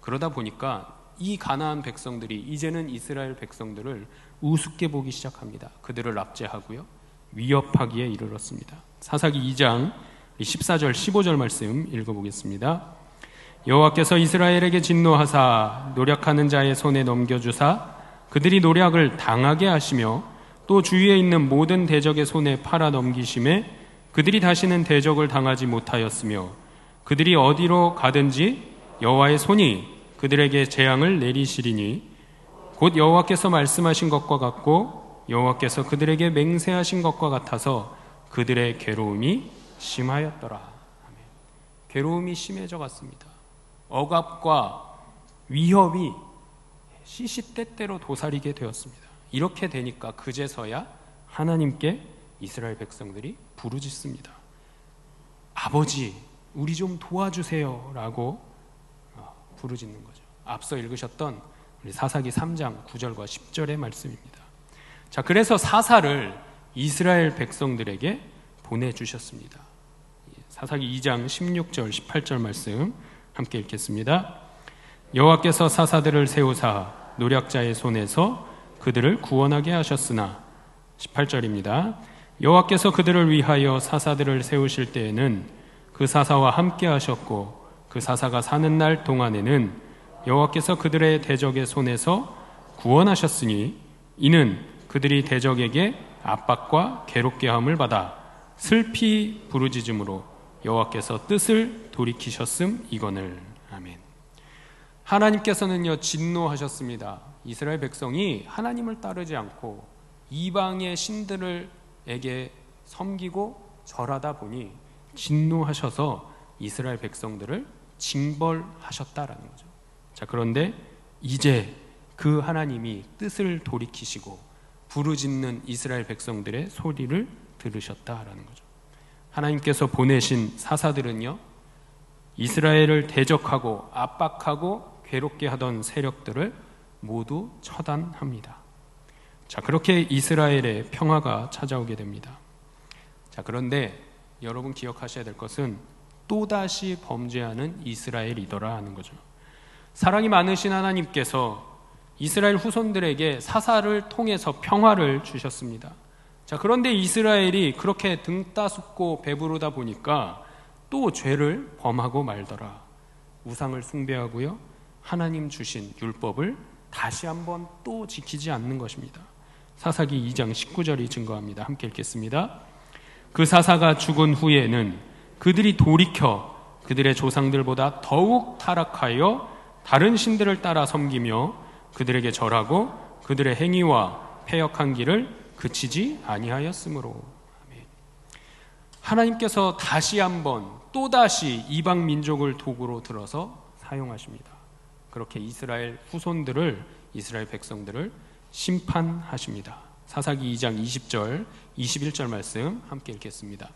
그러다 보니까 이 가나안 백성들이 이제는 이스라엘 백성들을 우습게 보기 시작합니다. 그들을 압제하고요, 위협하기에 이르렀습니다. 사사기 2장 14절 15절 말씀 읽어보겠습니다. 여호와께서 이스라엘에게 진노하사 노략하는 자의 손에 넘겨주사 그들이 노략을 당하게 하시며 또 주위에 있는 모든 대적의 손에 팔아 넘기심에 그들이 다시는 대적을 당하지 못하였으며 그들이 어디로 가든지 여호와의 손이 그들에게 재앙을 내리시리니 곧 여호와께서 말씀하신 것과 같고 여호와께서 그들에게 맹세하신 것과 같아서 그들의 괴로움이 심하였더라. 아멘. 괴로움이 심해져 갔습니다. 억압과 위협이 시시때때로 도사리게 되었습니다. 이렇게 되니까 그제서야 하나님께 이스라엘 백성들이 부르짖습니다. 아버지, 우리 좀 도와주세요 라고 부르짖는 거죠. 앞서 읽으셨던 우리 사사기 3장 9절과 10절의 말씀입니다. 자, 그래서 사사를 이스라엘 백성들에게 보내주셨습니다. 사사기 2장 16절 18절 말씀 함께 읽겠습니다. 여호와께서 사사들을 세우사 노략자의 손에서 그들을 구원하게 하셨으나 18절입니다. 여호와께서 그들을 위하여 사사들을 세우실 때에는 그 사사와 함께 하셨고 그 사사가 사는 날 동안에는 여호와께서 그들의 대적의 손에서 구원하셨으니 이는 그들이 대적에게 압박과 괴롭게 함을 받아 슬피 부르짖음으로 여호와께서 뜻을 돌이키셨음 이거늘. 아멘. 하나님께서는요 진노하셨습니다. 이스라엘 백성이 하나님을 따르지 않고 이방의 신들에게 섬기고 절하다 보니 진노하셔서 이스라엘 백성들을 징벌하셨다라는 거죠. 자, 그런데 이제 그 하나님이 뜻을 돌이키시고 부르짖는 이스라엘 백성들의 소리를 들으셨다라는 거죠. 하나님께서 보내신 사사들은요 이스라엘을 대적하고 압박하고 괴롭게 하던 세력들을 모두 처단합니다. 자, 그렇게 이스라엘의 평화가 찾아오게 됩니다. 자, 그런데 여러분 기억하셔야 될 것은 또다시 범죄하는 이스라엘이더라 하는 거죠. 사랑이 많으신 하나님께서 이스라엘 후손들에게 사사를 통해서 평화를 주셨습니다. 자, 그런데 이스라엘이 그렇게 등 따숩고 배부르다 보니까 또 죄를 범하고 말더라. 우상을 숭배하고요 하나님 주신 율법을 다시 한번 또 지키지 않는 것입니다. 사사기 2장 19절이 증거합니다. 함께 읽겠습니다. 그 사사가 죽은 후에는 그들이 돌이켜 그들의 조상들보다 더욱 타락하여 다른 신들을 따라 섬기며 그들에게 절하고 그들의 행위와 패역한 길을 그치지 아니하였으므로. 아멘. 하나님께서 다시 한번 또다시 이방 민족을 도구로 들어서 사용하십니다. 그렇게 이스라엘 후손들을, 이스라엘 백성들을 심판하십니다. 사사기 2장 20절 21절 말씀 함께 읽겠습니다.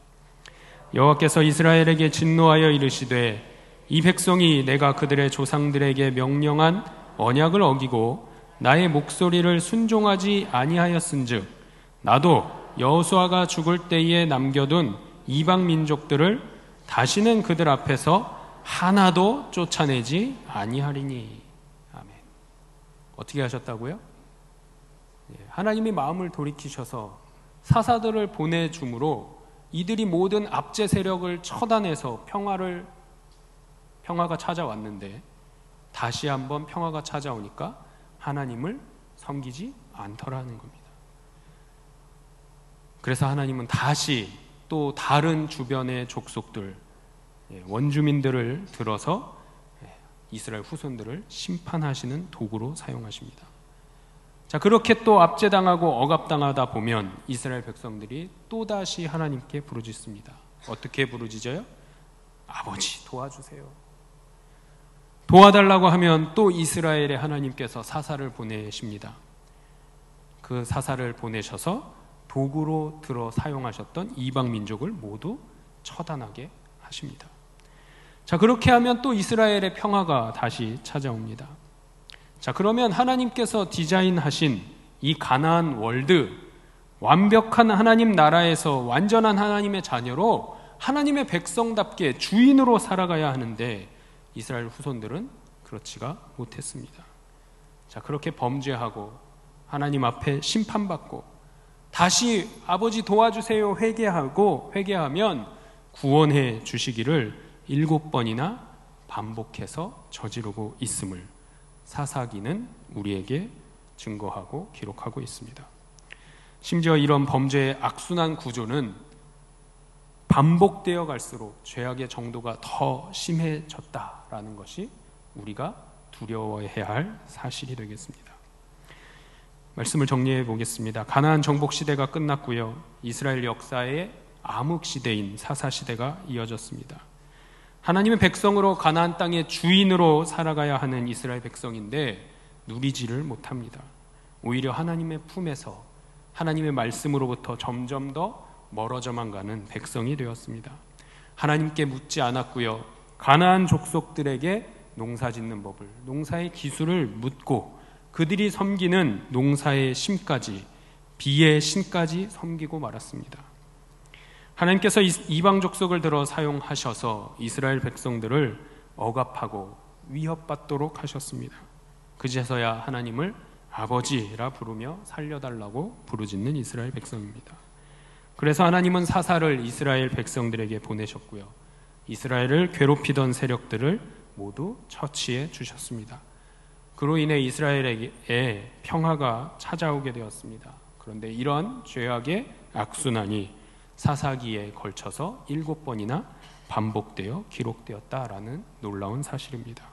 여호와께서 이스라엘에게 진노하여 이르시되 이 백성이 내가 그들의 조상들에게 명령한 언약을 어기고 나의 목소리를 순종하지 아니하였은즉 나도 여호수아가 죽을 때에 남겨둔 이방 민족들을 다시는 그들 앞에서 하나도 쫓아내지 아니하리니. 아멘. 어떻게 하셨다고요? 하나님이 마음을 돌이키셔서 사사들을 보내줌으로 이들이 모든 압제 세력을 처단해서 평화가 찾아왔는데 다시 한번 평화가 찾아오니까 하나님을 섬기지 않더라는 겁니다. 그래서 하나님은 다시 또 다른 주변의 족속들, 원주민들을 들어서 이스라엘 후손들을 심판하시는 도구로 사용하십니다. 자, 그렇게 또 압제당하고 억압당하다 보면 이스라엘 백성들이 또다시 하나님께 부르짖습니다. 어떻게 부르짖어요? 아버지 도와주세요. 도와달라고 하면 또 이스라엘의 하나님께서 사사를 보내십니다. 그 사사를 보내셔서 도구로 들어 사용하셨던 이방 민족을 모두 처단하게 하십니다. 자, 그렇게 하면 또 이스라엘의 평화가 다시 찾아옵니다. 자, 그러면 하나님께서 디자인하신 이 가나안 월드, 완벽한 하나님 나라에서 완전한 하나님의 자녀로 하나님의 백성답게 주인으로 살아가야 하는데 이스라엘 후손들은 그렇지가 못했습니다. 자, 그렇게 범죄하고 하나님 앞에 심판받고 다시 아버지 도와주세요 회개하면 구원해 주시기를 7번이나 반복해서 저지르고 있음을 사사기는 우리에게 증거하고 기록하고 있습니다. 심지어 이런 범죄의 악순환 구조는 반복되어 갈수록 죄악의 정도가 더 심해졌다라는 것이 우리가 두려워해야 할 사실이 되겠습니다. 말씀을 정리해 보겠습니다. 가나안 정복 시대가 끝났고요. 이스라엘 역사의 암흑 시대인 사사 시대가 이어졌습니다. 하나님의 백성으로 가나안 땅의 주인으로 살아가야 하는 이스라엘 백성인데 누리지를 못합니다. 오히려 하나님의 품에서 하나님의 말씀으로부터 점점 더 멀어져만 가는 백성이 되었습니다. 하나님께 묻지 않았고요. 가나안 족속들에게 농사짓는 법을, 농사의 기술을 묻고 그들이 섬기는 농사의 신까지, 비의 신까지 섬기고 말았습니다. 하나님께서 이방 족속을 들어 사용하셔서 이스라엘 백성들을 억압하고 위협받도록 하셨습니다. 그제서야 하나님을 아버지라 부르며 살려달라고 부르짖는 이스라엘 백성입니다. 그래서 하나님은 사사를 이스라엘 백성들에게 보내셨고요. 이스라엘을 괴롭히던 세력들을 모두 처치해 주셨습니다. 그로 인해 이스라엘에게 평화가 찾아오게 되었습니다. 그런데 이런 죄악의 악순환이 사사기에 걸쳐서 7번이나 반복되어 기록되었다라는 놀라운 사실입니다.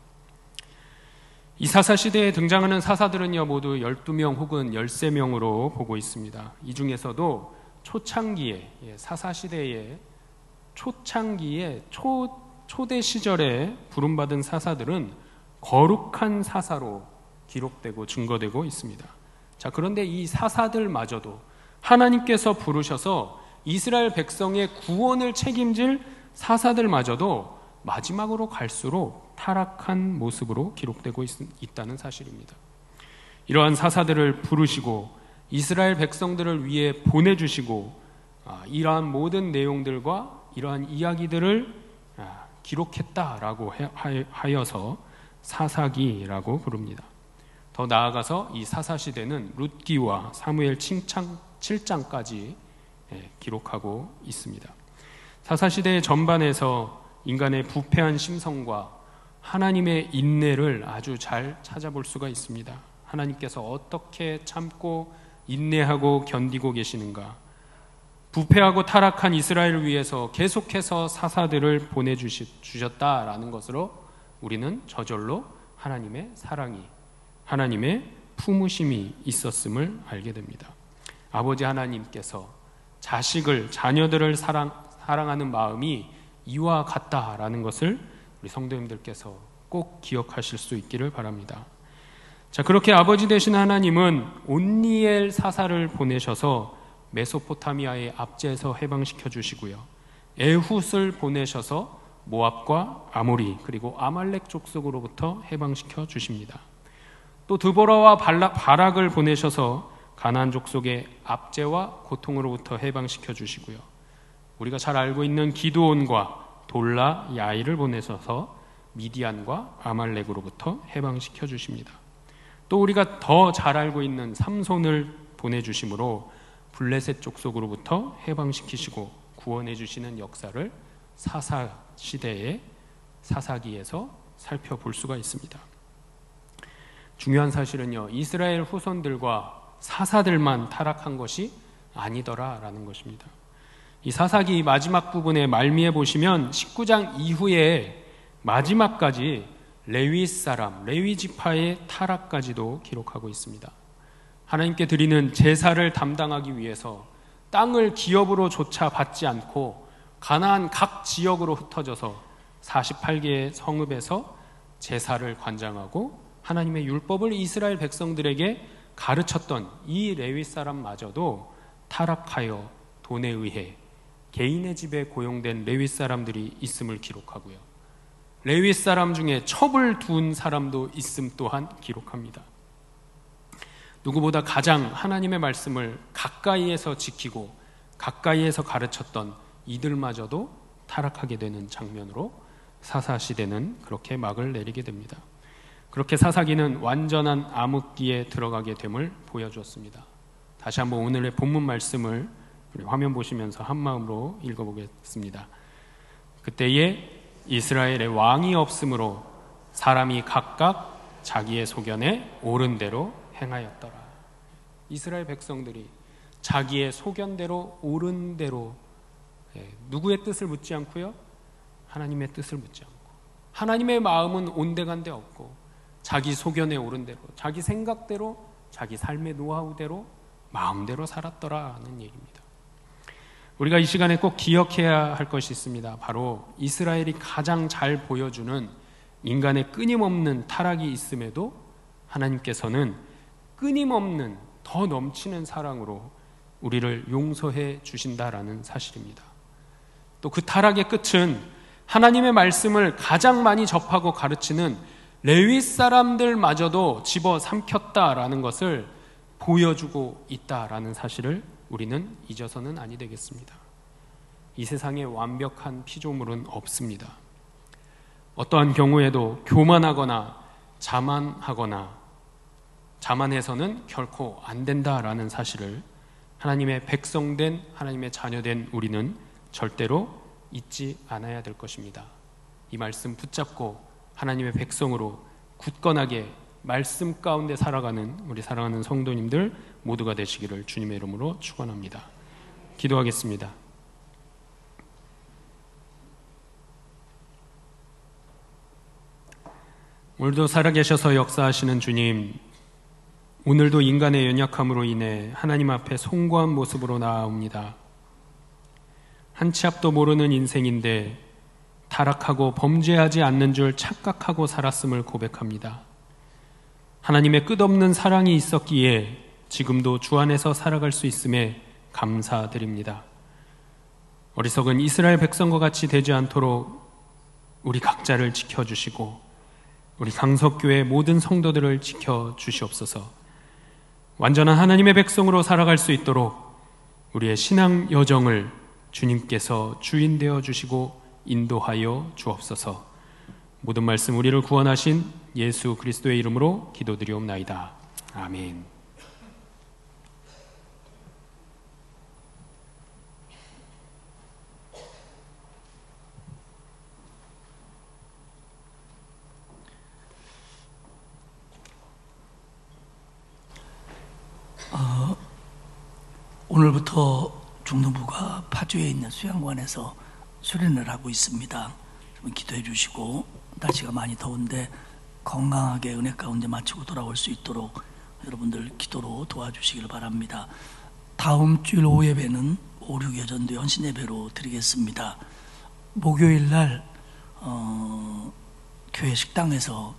이 사사시대에 등장하는 사사들은요, 모두 12명 혹은 13명으로 보고 있습니다. 이 중에서도 초창기에, 사사시대의 초창기에 초대 시절에 부름받은 사사들은 거룩한 사사로 기록되고 증거되고 있습니다. 자, 그런데 이 사사들마저도 하나님께서 부르셔서 이스라엘 백성의 구원을 책임질 사사들마저도 마지막으로 갈수록 타락한 모습으로 기록되고 있다는 사실입니다. 이러한 사사들을 부르시고 이스라엘 백성들을 위해 보내주시고 이러한 모든 내용들과 이러한 이야기들을 기록했다라고 하여서 사사기라고 부릅니다. 더 나아가서 이 사사시대는 룻기와 사무엘 7장까지 기록하고 있습니다. 사사시대의 전반에서 인간의 부패한 심성과 하나님의 인내를 아주 잘 찾아볼 수가 있습니다. 하나님께서 어떻게 참고 인내하고 견디고 계시는가, 부패하고 타락한 이스라엘을 위해서 계속해서 사사들을 보내주셨다라는 것으로 우리는 저절로 하나님의 사랑이, 하나님의 품으심이 있었음을 알게 됩니다. 아버지 하나님께서 자녀들을 사랑하는 마음이 이와 같다라는 것을 우리 성도님들께서 꼭 기억하실 수 있기를 바랍니다. 자, 그렇게 아버지 되신 하나님은 온니엘 사사를 보내셔서 메소포타미아의 압제에서 해방시켜 주시고요, 에훗을 보내셔서 모압과 아모리 그리고 아말렉 족속으로부터 해방시켜 주십니다. 또 드보라와 바락을 보내셔서 가나안 족속의 압제와 고통으로부터 해방시켜 주시고요, 우리가 잘 알고 있는 기드온과 돌라, 야일을 보내셔서 미디안과 아말렉으로부터 해방시켜 주십니다. 또 우리가 더 잘 알고 있는 삼손을 보내주심으로 블레셋 족속으로부터 해방시키시고 구원해 주시는 역사를 사사시대의 사사기에서 살펴볼 수가 있습니다. 중요한 사실은요, 이스라엘 후손들과 사사들만 타락한 것이 아니더라라는 것입니다. 이 사사기 마지막 부분에 말미에 보시면 19장 이후에 마지막까지 레위 지파의 타락까지도 기록하고 있습니다. 하나님께 드리는 제사를 담당하기 위해서 땅을 기업으로조차 받지 않고 가나안 각 지역으로 흩어져서 48개의 성읍에서 제사를 관장하고 하나님의 율법을 이스라엘 백성들에게 가르쳤던 이 레위 사람마저도 타락하여 돈에 의해 개인의 집에 고용된 레위 사람들이 있음을 기록하고요, 레위 사람 중에 첩을 둔 사람도 있음 또한 기록합니다. 누구보다 가장 하나님의 말씀을 가까이에서 지키고 가까이에서 가르쳤던 이들마저도 타락하게 되는 장면으로 사사시대는 그렇게 막을 내리게 됩니다. 그렇게 사사기는 완전한 암흑기에 들어가게 됨을 보여주었습니다. 다시 한번 오늘의 본문 말씀을 우리 화면 보시면서 한마음으로 읽어보겠습니다. 그때에 이스라엘의 왕이 없으므로 사람이 각각 자기의 소견에 옳은 대로 행하였더라. 이스라엘 백성들이 자기의 소견대로 옳은 대로, 누구의 뜻을 묻지 않고요, 하나님의 뜻을 묻지 않고, 하나님의 마음은 온데간데 없고 자기 소견에 옳은 대로, 자기 생각대로, 자기 삶의 노하우대로 마음대로 살았더라는 얘기입니다. 우리가 이 시간에 꼭 기억해야 할 것이 있습니다. 바로 이스라엘이 가장 잘 보여주는 인간의 끊임없는 타락이 있음에도 하나님께서는 끊임없는 더 넘치는 사랑으로 우리를 용서해 주신다라는 사실입니다. 또 그 타락의 끝은 하나님의 말씀을 가장 많이 접하고 가르치는 레위 사람들마저도 집어삼켰다라는 것을 보여주고 있다라는 사실을 우리는 잊어서는 아니 되겠습니다. 이 세상에 완벽한 피조물은 없습니다. 어떠한 경우에도 교만하거나 자만해서는 결코 안 된다라는 사실을 하나님의 백성된, 하나님의 자녀된 우리는 절대로 잊지 않아야 될 것입니다. 이 말씀 붙잡고 하나님의 백성으로 굳건하게 말씀 가운데 살아가는 우리 사랑하는 성도님들 모두가 되시기를 주님의 이름으로 축원합니다. 기도하겠습니다. 오늘도 살아계셔서 역사하시는 주님, 오늘도 인간의 연약함으로 인해 하나님 앞에 송구한 모습으로 나아옵니다. 한 치 앞도 모르는 인생인데 타락하고 범죄하지 않는 줄 착각하고 살았음을 고백합니다. 하나님의 끝없는 사랑이 있었기에 지금도 주 안에서 살아갈 수 있음에 감사드립니다. 어리석은 이스라엘 백성과 같이 되지 않도록 우리 각자를 지켜주시고 우리 강석교회 모든 성도들을 지켜주시옵소서. 완전한 하나님의 백성으로 살아갈 수 있도록 우리의 신앙 여정을 주님께서 주인 되어 주시고 인도하여 주옵소서. 모든 말씀 우리를 구원하신 예수 그리스도의 이름으로 기도드리옵나이다. 아멘. 오늘부터 중등부가 파주에 있는 수양관에서 수련을 하고 있습니다. 좀 기도해 주시고, 날씨가 많이 더운데 건강하게 은혜 가운데 마치고 돌아올 수 있도록 여러분들 기도로 도와주시길 바랍니다. 다음 주일 오후 예배는 5, 6여 전도 연신 예배로 드리겠습니다. 목요일 날 교회 식당에서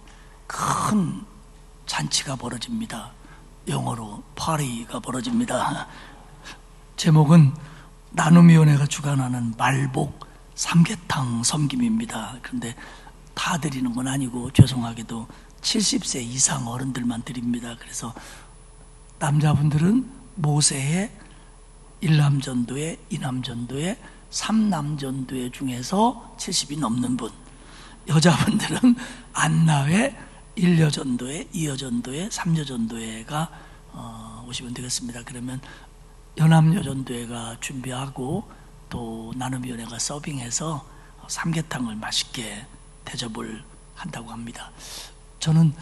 큰 잔치가 벌어집니다. 영어로 파리가 벌어집니다. 제목은 나눔위원회가 주관하는 말복 삼계탕 섬김입니다. 그런데 다 드리는 건 아니고 죄송하게도 70세 이상 어른들만 드립니다. 그래서 남자분들은 모세의 1남전도회, 2남전도회, 3남전도회 중에서 70이 넘는 분, 여자분들은 안나회, 1여전도회, 2여전도회, 3여전도회가 오시면 되겠습니다. 그러면 연합여전도회가 준비하고 또 나눔위원회가 서빙해서 삼계탕을 맛있게 대접을 한다고 합니다. 저는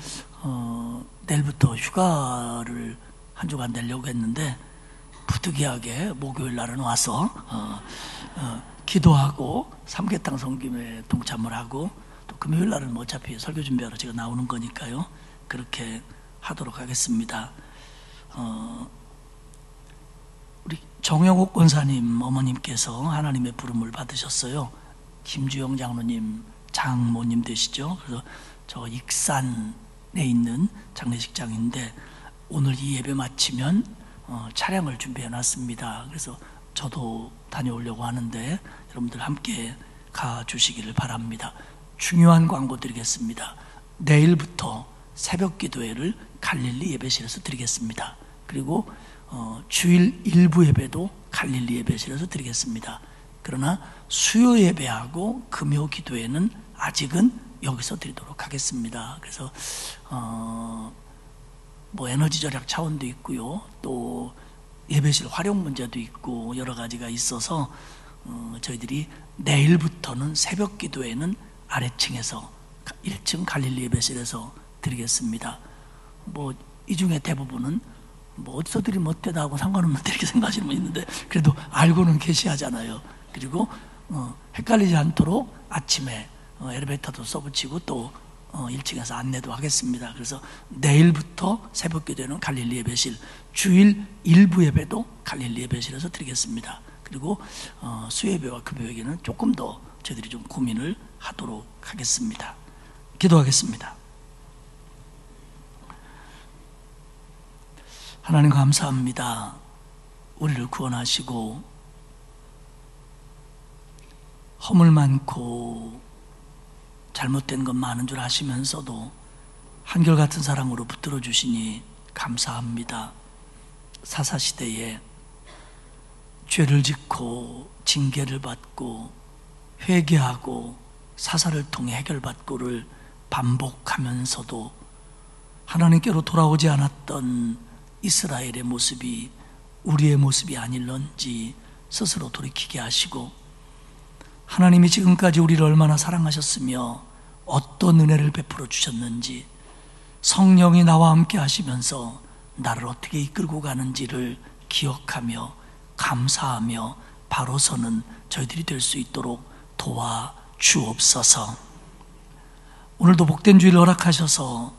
내일부터 휴가를 한 주간 내려고 했는데 부득이하게 목요일 날은 와서 기도하고 삼계탕 섬김에 동참을 하고, 또 금요일 날은 어차피 설교 준비하러 제가 나오는 거니까요, 그렇게 하도록 하겠습니다. 우리 정영옥 권사님 어머님께서 하나님의 부름을 받으셨어요. 김주영 장로님 장모님 되시죠. 그래서 저 익산에 있는 장례식장인데 오늘 이 예배 마치면 차량을 준비해 놨습니다. 그래서 저도 다녀오려고 하는데 여러분들 함께 가주시기를 바랍니다. 중요한 광고 드리겠습니다. 내일부터 새벽 기도회를 갈릴리 예배실에서 드리겠습니다. 그리고 주일 일부 예배도 갈릴리 예배실에서 드리겠습니다. 그러나 수요 예배하고 금요 기도회는 아직은 여기서 드리도록 하겠습니다. 그래서 뭐 에너지 절약 차원도 있고요, 또 예배실 활용 문제도 있고 여러 가지가 있어서 저희들이 내일부터는 새벽 기도회는 아래층에서 1층 갈릴리 예배실에서 드리겠습니다. 뭐 이 중에 대부분은 뭐 어디서 드리면 어때다 하고 상관없는데 이렇게 생각하시는 분 있는데 그래도 알고는 계시하잖아요. 그리고 헷갈리지 않도록 아침에 엘리베이터도 써붙이고 또 1층에서 안내도 하겠습니다. 그래서 내일부터 새벽 기도회는 갈릴리 예배실, 주일 일부 예배도 갈릴리 예배실에서 드리겠습니다. 그리고 수예배와 금요예배는 조금 더 저희들이 좀 고민을 하도록 하겠습니다. 기도하겠습니다. 하나님 감사합니다. 우리를 구원하시고 허물 많고 잘못된 것 많은 줄 아시면서도 한결같은 사랑으로 붙들어 주시니 감사합니다. 사사시대에 죄를 짓고 징계를 받고 회개하고 사사를 통해 해결받고를 반복하면서도 하나님께로 돌아오지 않았던 이스라엘의 모습이 우리의 모습이 아닐런지 스스로 돌이키게 하시고, 하나님이 지금까지 우리를 얼마나 사랑하셨으며 어떤 은혜를 베풀어 주셨는지, 성령이 나와 함께 하시면서 나를 어떻게 이끌고 가는지를 기억하며 감사하며 바로 서는 저희들이 될 수 있도록 도와주옵소서. 오늘도 복된 주일을 허락하셔서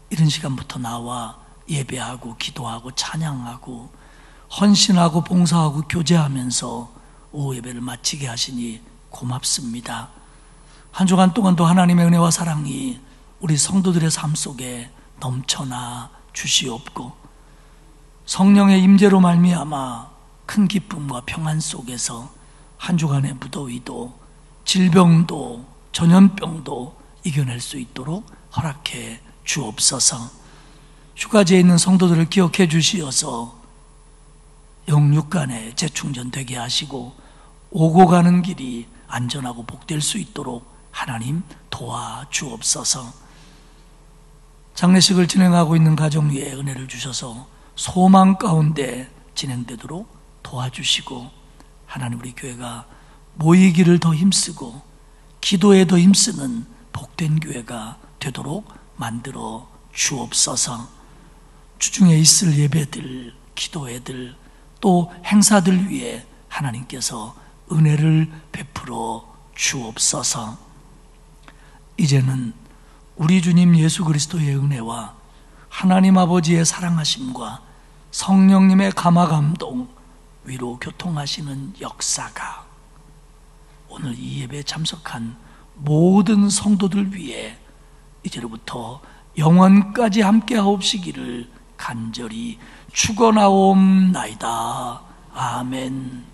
이른 시간부터 나와 예배하고 기도하고 찬양하고 헌신하고 봉사하고 교제하면서 오후 예배를 마치게 하시니 고맙습니다. 한 주간 동안도 하나님의 은혜와 사랑이 우리 성도들의 삶 속에 넘쳐나 주시옵고, 성령의 임재로 말미암아 큰 기쁨과 평안 속에서 한 주간의 무더위도 질병도 전염병도 이겨낼 수 있도록 허락해 주옵소서. 휴가지에 있는 성도들을 기억해 주시어서 영육간에 재충전되게 하시고 오고 가는 길이 안전하고 복될 수 있도록 하나님 도와주옵소서. 장례식을 진행하고 있는 가정 위에 은혜를 주셔서 소망 가운데 진행되도록 도와주시고, 하나님 우리 교회가 모이기를 더 힘쓰고 기도에 더 힘쓰는 복된 교회가 되도록 만들어 주옵소서. 주중에 있을 예배들, 기도회들, 또 행사들 위에 하나님께서 은혜를 베풀어 주옵소서. 이제는 우리 주님 예수 그리스도의 은혜와 하나님 아버지의 사랑하심과 성령님의 감화감동, 위로 교통하시는 역사가 오늘 이 예배에 참석한 모든 성도들 위해 이제로부터 영원까지 함께 하옵시기를 간절히 축원하옵나이다. 아멘.